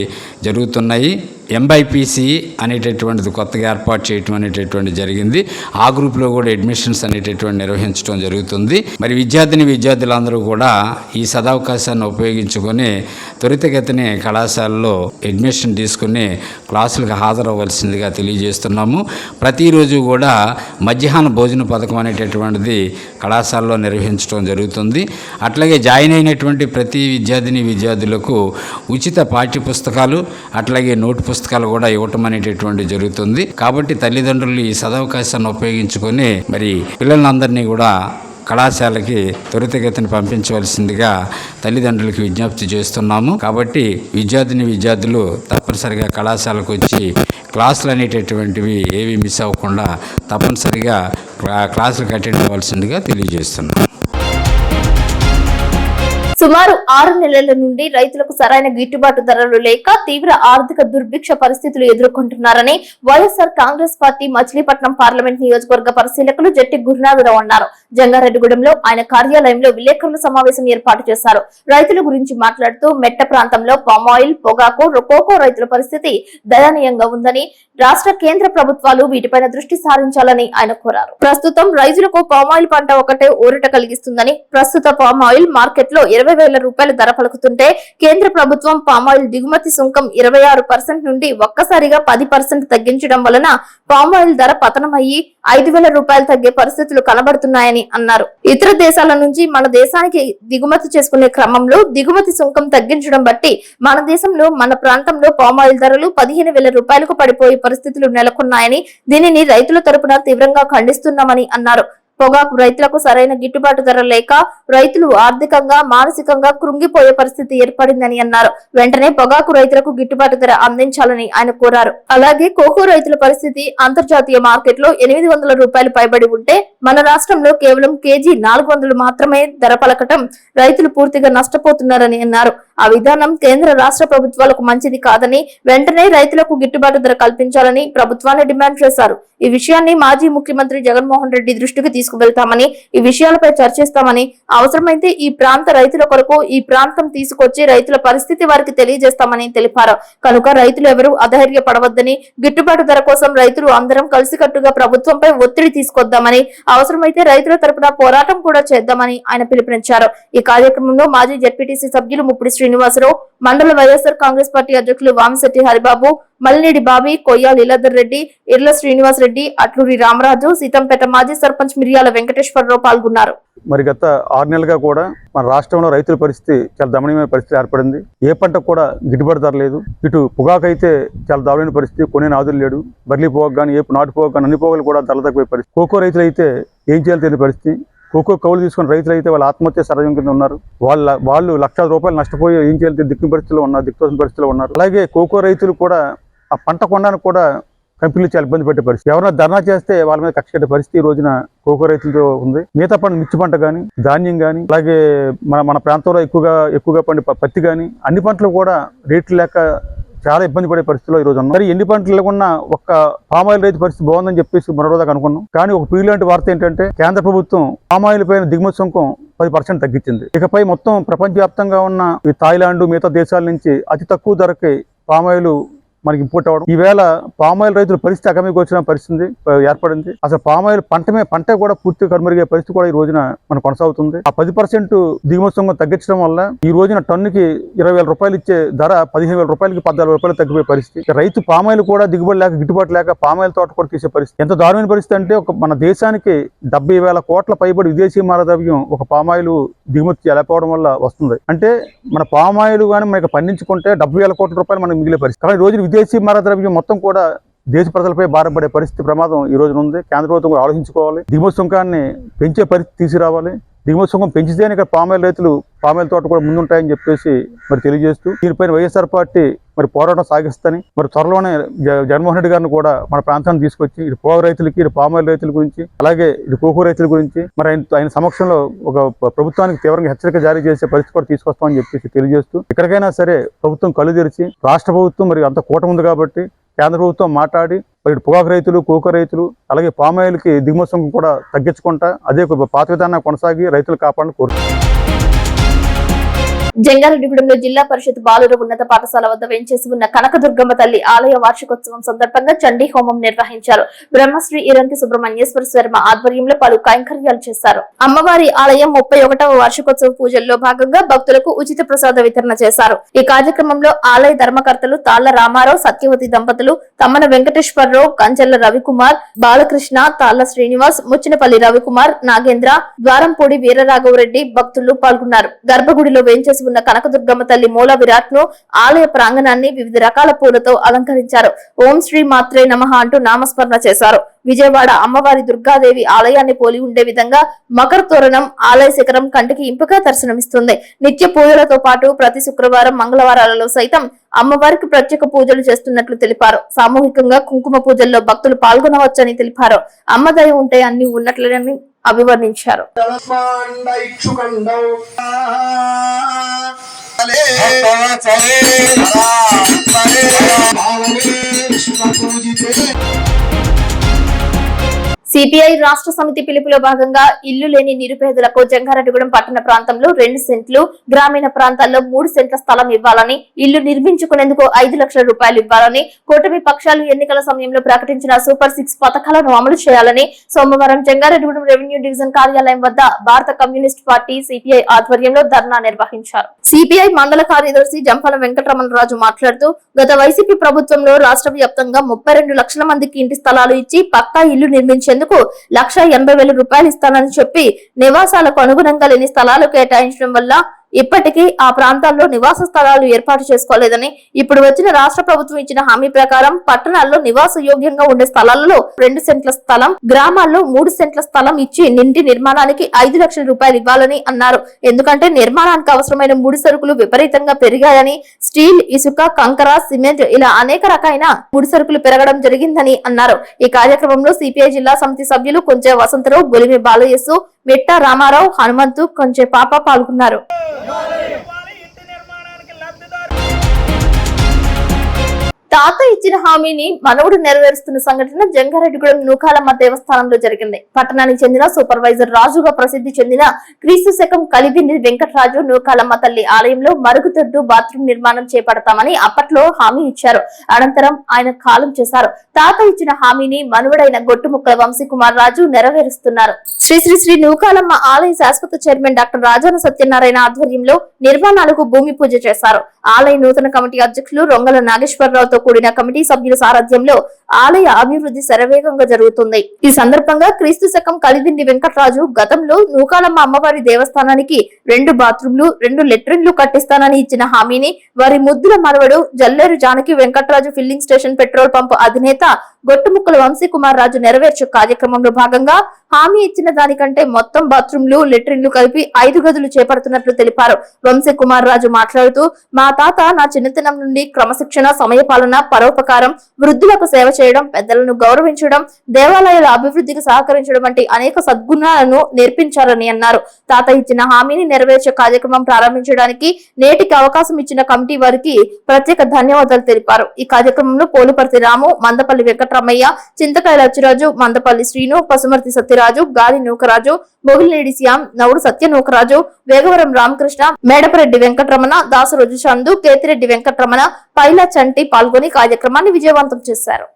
జరుగుతున్నాయి. ఎంబైపీసీ అనేటటువంటిది కొత్తగా ఏర్పాటు చేయటం అనేటటువంటి జరిగింది. ఆ గ్రూప్లో కూడా అడ్మిషన్స్ అనేటటువంటి నిర్వహించడం జరుగుతుంది. మరి విద్యార్థులందరూ కూడా ఈ సదవకాశాన్ని ఉపయోగించుకొని త్వరితగతిని కళాశాలలో అడ్మిషన్ తీసుకుని క్లాసులకు హాజరవ్వాల్సిందిగా తెలియజేస్తున్నాము. ప్రతిరోజు కూడా మధ్యాహ్న భోజన పథకం అనేటటువంటిది కళాశాలలో నిర్వహించడం జరుగుతుంది. అట్లాగే జాయిన్ అయినటువంటి ప్రతి విద్యార్థులకు ఉచిత పాఠ్యపుస్తకాలు అట్లాగే నోట్ పుస్తకాలు కూడా ఇవ్వటం అనేటటువంటి జరుగుతుంది. కాబట్టి తల్లిదండ్రులు ఈ సదవకాశాన్ని ఉపయోగించుకొని మరి పిల్లలందరినీ కూడా కళాశాలకి త్వరితగతిని పంపించవలసిందిగా తల్లిదండ్రులకి విజ్ఞప్తి చేస్తున్నాము. కాబట్టి విద్యార్థులు తప్పనిసరిగా కళాశాలకు వచ్చి క్లాసులు అనేటటువంటివి ఏవి మిస్ అవ్వకుండా తప్పనిసరిగా క్లాసులకు అటెండ్ అవ్వాల్సిందిగా తెలియజేస్తున్నాము. సుమారు 6 నెలల నుండి రైతులకు సరైన గిట్టుబాటు ధరలు లేక తీవ్ర ఆర్థిక దుర్భిక్ష పరిస్థితులు ఎదుర్కొంటున్నారని వైఎస్ఆర్ కాంగ్రెస్ పార్టీ మచిలీపట్నం పార్లమెంట్ నియోజకవర్గ పరిశీలకులు జట్టి గురునాథరావు అన్నారు. జంగారెడ్డిగూడెంలో ఆయన కార్యాలయంలో విలేకరుల సమావేశం ఏర్పాటు చేశారు. రైతుల గురించి మాట్లాడుతూ మెట్ట ప్రాంతంలో పామాయిల్, పొగాకు, కోకో రైతుల పరిస్థితి దయనీయంగా ఉందని, రాష్ట్ర కేంద్ర ప్రభుత్వాలు వీటిపైన దృష్టి సారించాలని ఆయన కోరారు. ప్రస్తుతం రైతులకు పామాయిల్ పంట ఒకటే ఊరట కలిగిస్తుందని, ప్రస్తుత పామాయిల్ మార్కెట్ లో 20 40,000 రూపాయలు ధర పలుకుతుంటే కేంద్ర ప్రభుత్వం పామాయిల్ దిగుమతి సుంకం 26% నుండి ఒక్కసారిగా 10% తగ్గించడం వలన పామాయిల్ ధర పతనమయ్యి 5,000 రూపాయలు తగ్గే పరిస్థితులు కనబడుతున్నాయని అన్నారు. ఇతర దేశాల నుంచి మన దేశానికి దిగుమతి చేసుకునే క్రమంలో దిగుమతి సుంకం తగ్గించడం బట్టి మన దేశంలో మన ప్రాంతంలో పామాయిల్ ధరలు 15,000 రూపాయలకు పడిపోయే పరిస్థితులు నెలకొన్నాయని దీనిని రైతుల తరపున తీవ్రంగా ఖండిస్తున్నామని అన్నారు. పొగాకు రైతులకు సరైన గిట్టుబాటు ధర లేక రైతులు ఆర్థికంగా మానసికంగా కృంగిపోయే పరిస్థితి ఏర్పడిందని అన్నారు. వెంటనే పొగాకు రైతులకు గిట్టుబాటు ధర అందించాలని ఆయన కోరారు. అలాగే కోకో రైతుల పరిస్థితి అంతర్జాతీయ మార్కెట్లో 800 రూపాయలు పైబడి ఉంటే మన రాష్ట్రంలో కేవలం కేజీ 400 మాత్రమే ధర పలకటం రైతులు పూర్తిగా నష్టపోతున్నారని అన్నారు. ఆ విధానం కేంద్ర రాష్ట్ర ప్రభుత్వాలకు మంచిది కాదని వెంటనే రైతులకు గిట్టుబాటు ధర కల్పించాలని ప్రభుత్వాన్ని డిమాండ్ చేశారు. ఈ విషయాన్ని మాజీ ముఖ్యమంత్రి జగన్మోహన్ రెడ్డి దృష్టికి తీసుకువెళ్తామని, ఈ విషయాలపై చర్చిస్తామని, అవసరమైతే ఈ ప్రాంత రైతుల కొరకు ఈ ప్రాంతం తీసుకొచ్చి రైతుల పరిస్థితి వారికి తెలియజేస్తామని తెలిపారు. కనుక రైతులు ఎవరూ అధైర్యపడవద్దని, గిట్టుబాటు ధర కోసం రైతులు అందరం కలిసికట్టుగా ప్రభుత్వంపై ఒత్తిడి తీసుకొద్దామని, అవసరమైతే రైతుల తరపున పోరాటం కూడా చేద్దామని ఆయన పిలుపునిచ్చారు. ఈ కార్యక్రమంలో మాజీ జెడ్పీటీసీ సభ్యులు ముప్పిడి శ్రీనివాసరావు, మండల వైఎస్ఆర్ కాంగ్రెస్ పార్టీ అధ్యక్షులు వామిశెట్టి హరిబాబు, మల్లినేడి బాబి, కొయ్య లీలాధర్ రెడ్డి, ఇర్ల శ్రీనివాస్ రెడ్డి, అట్లూరి రామరాజు, సీతంపేట మాజీ సర్పంచ్ మిర్యాల వెంకటేశ్వరరావు పాల్గొన్నారు. మరి గత 6 నెలలుగా కూడా మన రాష్ట్రంలో రైతుల పరిస్థితి చాలా దమనీయమైన పరిస్థితి ఏర్పడింది. ఏ పంటకు కూడా గిట్టుబాటు ధర లేదు. ఇటు పొగాకు అయితే చాలా దారుణమైన పరిస్థితి, కొనే నాదులు లేడు. బర్లీ పొగాకు కానీ, ఏపు నాటు పొగాకు కానీ అన్ని పొగాలు కూడా ధరలు తగ్గిపోయే పరిస్థితి. కోకో రైతులు అయితే ఏం చేయాలో తెలియని పరిస్థితి. కోకో కౌలు తీసుకున్న రైతులు అయితే వాళ్ళ ఆత్మహత్య సర్వం కింద ఉన్నారు. వాళ్ళు లక్షల రూపాయలు నష్టపోయి ఏం చేయాలి దిక్కు పరిస్థితిలో ఉన్నారు, దిక్కుతోసిన పరిస్థితిలో ఉన్నారు. అలాగే కోకో రైతులు కూడా ఆ పంట కొనడానికి కూడా కంపెనీలు చాలా ఇబ్బంది పెట్టే పరిస్థితి. ఎవరైనా ధర్నా చేస్తే వాళ్ళ మీద కక్ష కట్టే పరిస్థితి ఈ రోజున కోకో రైతులతో ఉంది. మిగతా పంట మిర్చి పంట కానీ, ధాన్యం కానీ, అలాగే మన ప్రాంతంలో ఎక్కువగా పండే పత్తి కానీ, అన్ని పంటలు కూడా రేట్లు లేక చాలా ఇబ్బంది పడే పరిస్థితిలో ఈ రోజు ఉన్నాం. మరి ఎన్ని పంటలు లేకున్నా ఒక్క పామాయిల్ రైతు పరిస్థితి బాగుందని చెప్పేసి మరోదాకా అనుకున్నాం. కానీ ఒక ప్రియులాంటి వార్త ఏంటంటే కేంద్ర ప్రభుత్వం పామాయిల్ పైన దిగుమతి సుంకం 10% తగ్గించింది. ఇకపై మొత్తం ప్రపంచవ్యాప్తంగా ఉన్న ఈ థాయిలాండ్ మిగతా దేశాల నుంచి అతి తక్కువ ధరకి పామాయిల్ మనకి ఇంపోర్ట్ అవ్వడం, ఈవేళ పామాయిల్ రైతుల పరిస్థితి అగమికి వచ్చిన పరిస్థితి ఏర్పడింది. అసలు పామాయిల్ పంట కూడా పూర్తిగా కనుమరుగే పరిస్థితి కూడా ఈ రోజున మనకు కొనసాగుతుంది. ఆ 10% దిగుమతి సుంకం తగ్గించడం వల్ల ఈ రోజున టన్నుకి 20,000 రూపాయలు ఇచ్చే ధర 15,000 రూపాయలకి 14,000 రూపాయలు తగ్గిపోయే పరిస్థితి. రైతు పామాయిల్ కూడా దిగుబడి లేక, గిట్టుబాటు లేక పామాయిల్ తోట కూడా తీసే పరిస్థితి. ఎంత దారుణమైన పరిస్థితి అంటే మన దేశానికి 70,000 కోట్ల పైబడి విదేశీ మారద్రవ్యం ఒక పామాయిల్ దిగుమతి లేకపోవడం వల్ల వస్తుంది. అంటే మన పామాయిల్ కానీ మనకి పండించుకుంటే 70,000 కోట్ల రూపాయలు మనకు మిగిలే పరిస్థితి. కానీ ఈ రోజు విదేశీ మారద్రవ్యం మొత్తం కూడా దేశ ప్రజలపై భారపడే పరిస్థితి ప్రమాదం ఈ రోజున ఉంది. కేంద్ర ప్రభుత్వం కూడా ఆలోచించుకోవాలి. దిగుమతి సుంకాన్ని పెంచే పరిస్థితి తీసుకురావాలి. దిగుమతి సుంకం పెంచితేనే ఇక్కడ పామాయిల్ రైతులు పామాయిల్ తోట కూడా ముందుంటాయని చెప్పేసి మరి తెలియజేస్తూ దీనిపైన వైఎస్ఆర్ పార్టీ మరి పోరాటం సాగిస్తని మరి త్వరలోనే జగన్మోహన్ రెడ్డి గారిని కూడా మన ప్రాంతాన్ని తీసుకొచ్చి ఇటు పోగ రైతులకి, ఇటు పామాయిల్ రైతుల గురించి, అలాగే ఇటు కోకో రైతుల గురించి మరి ఆయన సమక్షంలో ఒక ప్రభుత్వానికి తీవ్రంగా హెచ్చరిక జారీ చేసే పరిస్థితి కూడా తీసుకొస్తామని చెప్పేసి తెలియజేస్తూ ఎక్కడికైనా సరే ప్రభుత్వం కళ్ళు తెరిచి, రాష్ట్ర ప్రభుత్వం మరి అంత కూటమి ఉంది కాబట్టి కేంద్ర ప్రభుత్వం మాట్లాడి మరి పొగాకు రైతులు, కోకో రైతులు, అలాగే పామాయిల్కి దిగుమతి సుంకం కూడా తగ్గించుకుంటా అదే పాత విధానాన్ని కొనసాగి రైతులు కాపాడాలని కోరుతున్నారు. జంగారెడ్డిగూడెంలో జిల్లా పరిషత్ బాలుర ఉన్నత పాఠశాల వద్ద వేంచేసి ఉన్న కనకదుర్గమ్మ తల్లి ఆలయ వార్షికోత్సవం సందర్భంగా చండీ హోమం నిర్వహించారు. బ్రహ్మశ్రీ ఇరంతి సుబ్రహ్మణ్యేశ్వర శర్మ ఆధ్వర్యంలో పలు కైంకర్యాలు చేశారు. అమ్మవారి ఆలయం 31వ వార్షికోత్సవ పూజల్లో భాగంగా భక్తులకు ఉచిత ప్రసాద వితరణ చేశారు. ఈ కార్యక్రమంలో ఆలయ ధర్మకర్తలు తాళ్ల రామారావు, సత్యవతి దంపతులు, తమ్మన వెంకటేశ్వరరావు, కంచెల్ల రవికుమార్, బాలకృష్ణ, తాళ్ల శ్రీనివాస్, ముచ్చినపల్లి రవికుమార్, నాగేంద్ర, ద్వారంపూడి వీరరాఘవరెడ్డి భక్తులు పాల్గొన్నారు. గర్భగుడిలో వేంచేసి ఉన్న కనకదుర్గమ్మ తల్లి మూల విరాట్ ను, ఆలయ ప్రాంగణాన్ని వివిధ రకాల పూలతో అలంకరించారు. ఓం శ్రీ మాత్రే నమః అంటూ నామస్మరణ చేశారు. విజయవాడ అమ్మవారి దుర్గాదేవి ఆలయాన్ని పోలి ఉండే విధంగా మకర తోరణం, ఆలయ శిఖరం కంటికి ఇంపుగా దర్శనమిస్తుంది. నిత్య పూజలతో పాటు ప్రతి శుక్రవారం, మంగళవారాలలో సైతం అమ్మవారికి ప్రత్యేక పూజలు చేస్తున్నట్లు తెలిపారు. సామూహికంగా కుంకుమ పూజల్లో భక్తులు పాల్గొనవచ్చని తెలిపారు. అమ్మ దయ ఉంటే అన్ని ఉన్నట్లని అభివర్ణించారు. సిపిఐ రాష్ట్ర సమితి పిలుపులో భాగంగా ఇల్లు లేని నిరుపేదలకు జంగారెడ్డిగూడెం పట్టణ ప్రాంతంలో 2 సెంట్లు, గ్రామీణ ప్రాంతాల్లో 3 సెంట్ల స్థలం ఇవ్వాలని, ఇల్లు నిర్మించుకునేందుకు 5 లక్షల రూపాయలు ఇవ్వాలని, కూటమి పక్షాలు ఎన్నికల సమయంలో ప్రకటించిన సూపర్ 6 పథకాలను అమలు చేయాలని సోమవారం జంగారెడ్డిగూడెం రెవెన్యూ డివిజన్ కార్యాలయం వద్ద భారత కమ్యూనిస్ట్ పార్టీ సిపిఐ ఆధ్వర్యంలో ధర్నా నిర్వహించారు. సిపిఐ మండల కార్యదర్శి జంపాల వెంకటరమణరాజు మాట్లాడుతూ, గత వైసీపీ ప్రభుత్వంలో రాష్ట్ర వ్యాప్తంగా 32 లక్షల మందికి ఇంటి స్థలాలు ఇచ్చి పక్కా ఇల్లు నిర్మించేందుకు 1,80,000 రూపాయలు ఇస్తానని చెప్పి నివాసాలకు అనుగుణంగా లేని స్థలాలు కేటాయించడం వల్ల ఇప్పటికీ ఆ ప్రాంతాల్లో నివాస స్థలాలు ఏర్పాటు చేసుకోలేదని, ఇప్పుడు వచ్చిన రాష్ట్ర ప్రభుత్వం ఇచ్చిన హామీ ప్రకారం పట్టణాల్లో నివాస యోగ్యంగా ఉండే స్థలాలలో 2 సెంట్ల స్థలం, గ్రామాల్లో 3 సెంట్ల స్థలం ఇచ్చి ఇంటి నిర్మాణానికి 5 లక్షల రూపాయలు ఇవ్వాలని అన్నారు. ఎందుకంటే నిర్మాణానికి అవసరమైన ముడి సరుకులు విపరీతంగా పెరిగాయని, స్టీల్, ఇసుక, కంకర, సిమెంట్ ఇలా అనేక రకాలైన ముడి సరుకులు పెరగడం జరిగిందని అన్నారు. ఈ కార్యక్రమంలో సిపిఐ జిల్లా సమితి సభ్యులు కొంచె వసంతరావు, గొలిమి బాలయస్సు, మిట్ట రామారావు, హనుమంతు, కొంచె పాప పాల్గొన్నారు. తాత ఇచ్చిన హామీని మనవుడు నెరవేరుస్తున్న సంఘటన జంగారెడ్డిగూడెం నూకాలమ్మ దేవస్థానంలో జరిగింది. పట్టణానికి చెందిన సూపర్వైజర్ రాజుగా ప్రసిద్ధి చెందిన క్రీస్తు శకం కలిదిండి వెంకటరాజు నూకాలమ్మ తల్లి ఆలయంలో మరుగుదొడ్డు, బాత్రూం నిర్మాణం చేపడతామని అప్పట్లో హామీ ఇచ్చారు. అనంతరం ఆయన కాలం చేశారు. తాత ఇచ్చిన హామీని మనవుడైన గొట్టుముక్కల వంశీకుమార్ రాజు నెరవేరుస్తున్నారు. శ్రీ శ్రీ శ్రీ నూకాలమ్మ ఆలయ శాశ్వత చైర్మన్ డాక్టర్ రాజాన సత్యనారాయణ ఆధ్వర్యంలో నిర్మాణాలకు భూమి పూజ చేశారు. ఆలయ నూతన కమిటీ అధ్యక్షులు రొంగల నాగేశ్వరరావుతో కూడిన కమిటీ సభ్యుల సారథ్యంలో ఆలయ అభివృద్ధి శరవేగంగా జరుగుతుంది. ఈ సందర్భంగా క్రీస్తు శకం కలిదిండి వెంకటరాజు గతంలో నూకాలమ్మ అమ్మవారి దేవస్థానానికి 2 బాత్రూంలు, 2 లెట్రిన్లు కట్టిస్తానని ఇచ్చిన హామీని వారి ముద్దుల మనవడు Jalleru Janaki Venkataraju filling station petrol pump అధినేత గొట్టుముక్కల వంశీకుమార్ రాజు నెరవేర్చే కార్యక్రమంలో భాగంగా హామీ ఇచ్చిన దానికంటే మొత్తం బాత్రూంలు, లెట్రిన్లు కలిపి 5 గదులు చేపడుతున్నట్లు తెలిపారు. వంశీకుమార్ రాజు మాట్లాడుతూ, మా తాత నా చిన్నతనం నుండి క్రమశిక్షణ, సమయపాలన, పరోపకారం, వృద్ధులకు సేవ చేయడం, పెద్దలను గౌరవించడం, దేవాలయాల అభివృద్ధికి సహకరించడం వంటి అనేక సద్గుణాలను నేర్పించారని అన్నారు. తాత ఇచ్చిన హామీని నెరవేర్చే కార్యక్రమం ప్రారంభించడానికి నేటికి అవకాశం ఇచ్చిన కమిటీ వారికి ప్రత్యేక ధన్యవాదాలు తెలిపారు. ఈ కార్యక్రమంలో పోలుపర్తి రాము, మందపల్లి వెంకటరమయ్య, చింతకాయల అచ్చిరాజు, మందపల్లి శ్రీను, పసుమర్తి సత్యరాజు, గాలి నూకరాజు, బొగిలినేడి శ్యామ్, నవుడు సత్య నూకరాజు, వేగవరం రామకృష్ణ, మేడపరెడ్డి వెంకటరమణ, దాసరోజు చందు, కేతిరెడ్డి వెంకటరమణ, పైలా చంటి పాల్గొని కార్యక్రమాన్ని విజయవంతం చేశారు.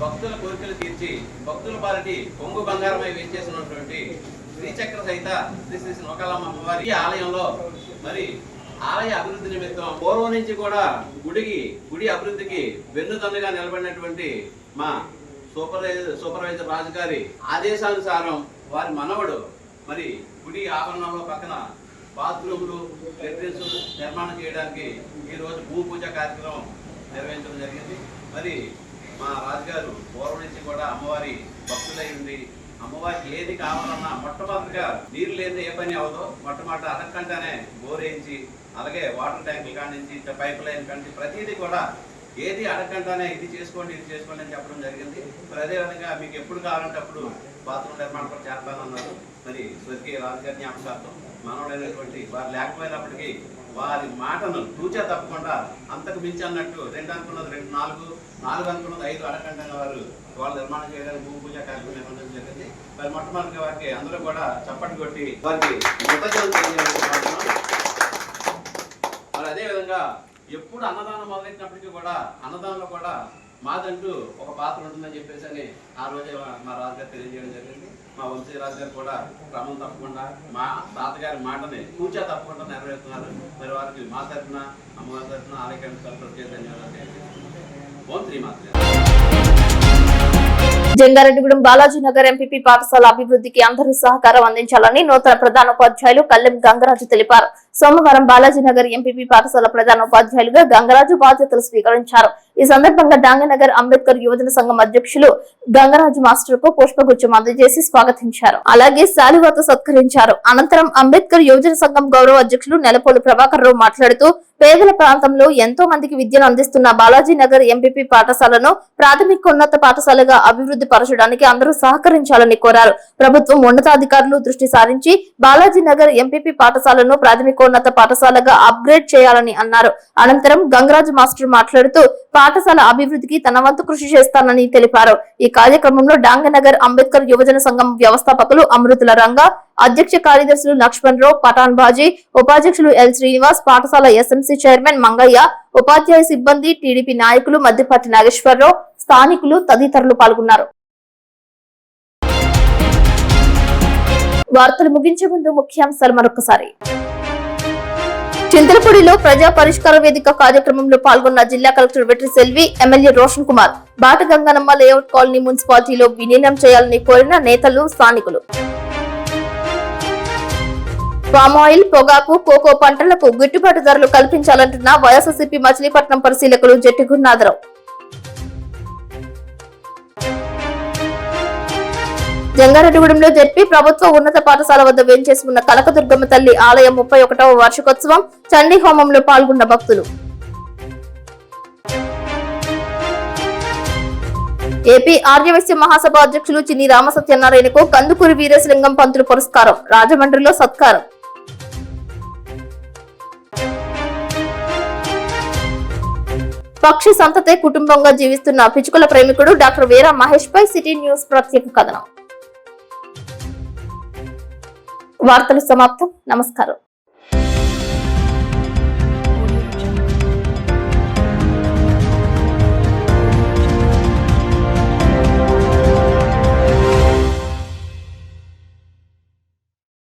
భక్తుల కోరికలు తీర్చి భక్తుల పాలిటి కొంగు బంగారమై వేచేసినటువంటి శ్రీచక్ర సహిత శ్రీ శ్రీ నూకాలమ్మ అమ్మవారి ఆలయంలో మరి ఆలయ అభివృద్ధి నిమిత్తం పూర్వం నుంచి కూడా గుడి అభివృద్ధికి వెన్నుదన్నుగా నిలబడినటువంటి మా సూపర్వైజర్ రాజు గారి ఆదేశానుసారం వారి మనవడు మరి గుడి ఆవరణంలో పక్కన బాత్రూములు, లెట్రిన్స్ నిర్మాణం చేయడానికి ఈరోజు భూ పూజ కార్యక్రమం నిర్వహించడం జరిగింది. మరి మా రాజుగారు పూర్వం నుంచి కూడా అమ్మవారి భక్తులై ఉండి అమ్మవారికి ఏది కావాలన్నా మొట్టమొదటిగా నీరు లేని ఏ పని అవదో మొట్టమొదటి అడగకంటానే బోరేయించి, అలాగే వాటర్ ట్యాంకుల కాడి నుంచి పైప్ లైన్ కానీ ప్రతిదీ కూడా ఏది అడగకంటానే ఇది చేసుకోండి అని చెప్పడం జరిగింది. మరి అదేవిధంగా మీకు ఎప్పుడు కావాలంటే అప్పుడు బాత్రూమ్ నిర్మాణం కూడా చేస్తానన్నారు. మరి స్వర్గీయ రాజుగారి జ్ఞాపకార్థం మనవడైనటువంటి వారు లేకపోయినప్పటికీ వారి మాటను తూచా తప్పకుండా అంతకు మించి అన్నట్టు 2 అనుకున్నది 2, 4 అనుకున్నది 5 అడగంటనే వాళ్ళు నిర్మాణం చేయడానికి భూమి పూజ కార్యక్రమం నిర్వహించడం జరిగింది. మరి మొట్టమొదటిగా వారికి అందరూ కూడా చప్పట్లు కొట్టి వారికి కృతజ్ఞతలు తెలియజేస్తున్నాం. మరి అదేవిధంగా ఎప్పుడు అన్నదానం మొదలెట్టినప్పటికీ కూడా అన్నదానంలో కూడా మాదంటూ ఒక పాత్ర ఉంటుందని చెప్పేసి అని ఆ రోజే మా రాజుగారు తెలియజేయడం జరిగింది. మా వంశీ రాజు గారు కూడా క్రమం తప్పకుండా మా తాతగారి మాటని కూర్చో తప్పకుండా నెరవేరుతున్నారు. మరి వారికి మా తరఫున, అమ్మవారి తరఫున, ఆలయ కమిటీ తరఫున ప్రత్యేక ధన్యవాదాలు తెలియజేస్తున్నాం. ఓం శ్రీ మాత్రే. జంగారెడ్డిగూడెం బాలాజీ నగర్ ఎంపీపీ పాఠశాల అభివృద్ధికి అందరూ సహకారం అందించాలని నూతన ప్రధానోపాధ్యాయులు కల్లెం గంగరాజు తెలిపారు. సోమవారం బాలాజీ నగర్ ఎంపీపీ పాఠశాల ప్రధానోపాధ్యాయులుగా గంగరాజు బాధ్యతలు స్వీకరించారు. ఈ సందర్భంగా డాంగనగర్ అంబేద్కర్ యువజన సంఘం అధ్యక్షులు గంగరాజు మాస్టర్ కు పుష్పగుచ్చం అందజేసి స్వాగతించారు. అలాగే శాలువాతో సత్కరించారు. అనంతరం అంబేద్కర్ యువజన సంఘం గౌరవ అధ్యక్షులు నెలపోలు ప్రభాకర్ రావు మాట్లాడుతూ, పేదల ప్రాంతంలో ఎంతో మందికి విద్యను అందిస్తున్న బాలాజీ నగర్ ఎంపీపీ పాఠశాలను ప్రాథమికోన్నత పాఠశాలగా అభివృద్ధి పరచడానికి అందరూ సహకరించాలని కోరారు. ప్రభుత్వం ఉన్నతాధికారులు దృష్టి సారించి బాలాజీ నగర్ ఎంపీపీ పాఠశాలను ప్రాథమిక ప్రాథమికోన్నత పాఠశాలగా అప్గ్రేడ్ చేయాలని అన్నారు. అనంతరం గంగరాజు మాస్టర్ మాట్లాడుతూ పాఠశాల అభివృద్ధికి తన వంతు కృషి చేస్తానని తెలిపారు. ఈ కార్యక్రమంలో డాంగనగర్ అంబేద్కర్ యువజన సంఘం వ్యవస్థాపకులు అమృతుల రంగ, అధ్యక్ష కార్యదర్శులు లక్ష్మణ్ రావు, పఠాన్ బాజీ, ఉపాధ్యక్షులు ఎల్ శ్రీనివాస్, పాఠశాల ఎస్ఎంసీ చైర్మన్ మంగయ్య, ఉపాధ్యాయ సిబ్బంది, టీడీపీ నాయకులు మద్దిపాటి నాగేశ్వరరావు, స్థానికులు తదితరులు పాల్గొన్నారు. వార్తలు ముగించే ముందు ముఖ్యాంశాలు మరొకసారి. చింతలపూడిలో ప్రజా పరిష్కార వేదిక కార్యక్రమంలో పాల్గొన్న జిల్లా collector Vetri Selvi, MLA Roshan Kumar. Bataganganamma layout colony మున్సిపాలిటీలో విలీనం చేయాలని కోరిన నేతలు, స్థానికులు. పామాయిల్, పొగాకు, కోకో పంటలకు గిట్టుబాటు ధరలు కల్పించాలంటున్న వైఎస్ఆర్సీపీ మచిలీపట్నం పరిశీలకులు జట్టి గురునాథరావు. జంగారెడ్డిగూడెంలో జెడ్పీ ప్రభుత్వ ఉన్నత పాఠశాల వద్ద వేంచేసి ఉన్న కనకదుర్గమ్మ తల్లి ఆలయం 31వ వార్షికోత్సవం, చండీ హోమంలో పాల్గొన్న భక్తులు. ఏపీ ఆర్యవైశ్య మహాసభ అధ్యక్షులు చిన్ని రామసత్యనారాయణకు కందుకూరి వీరేశలింగం పంతులు పురస్కారం, రాజమండ్రిలో సత్కారం. పక్షి సంతతే కుటుంబంగా జీవిస్తున్న పిచుకల ప్రేమికుడు డాక్టర్ వీరా మహేష్ పై సిటీ న్యూస్ ప్రత్యేక కథనం. వార్తలు సమాప్తం. నమస్కారం.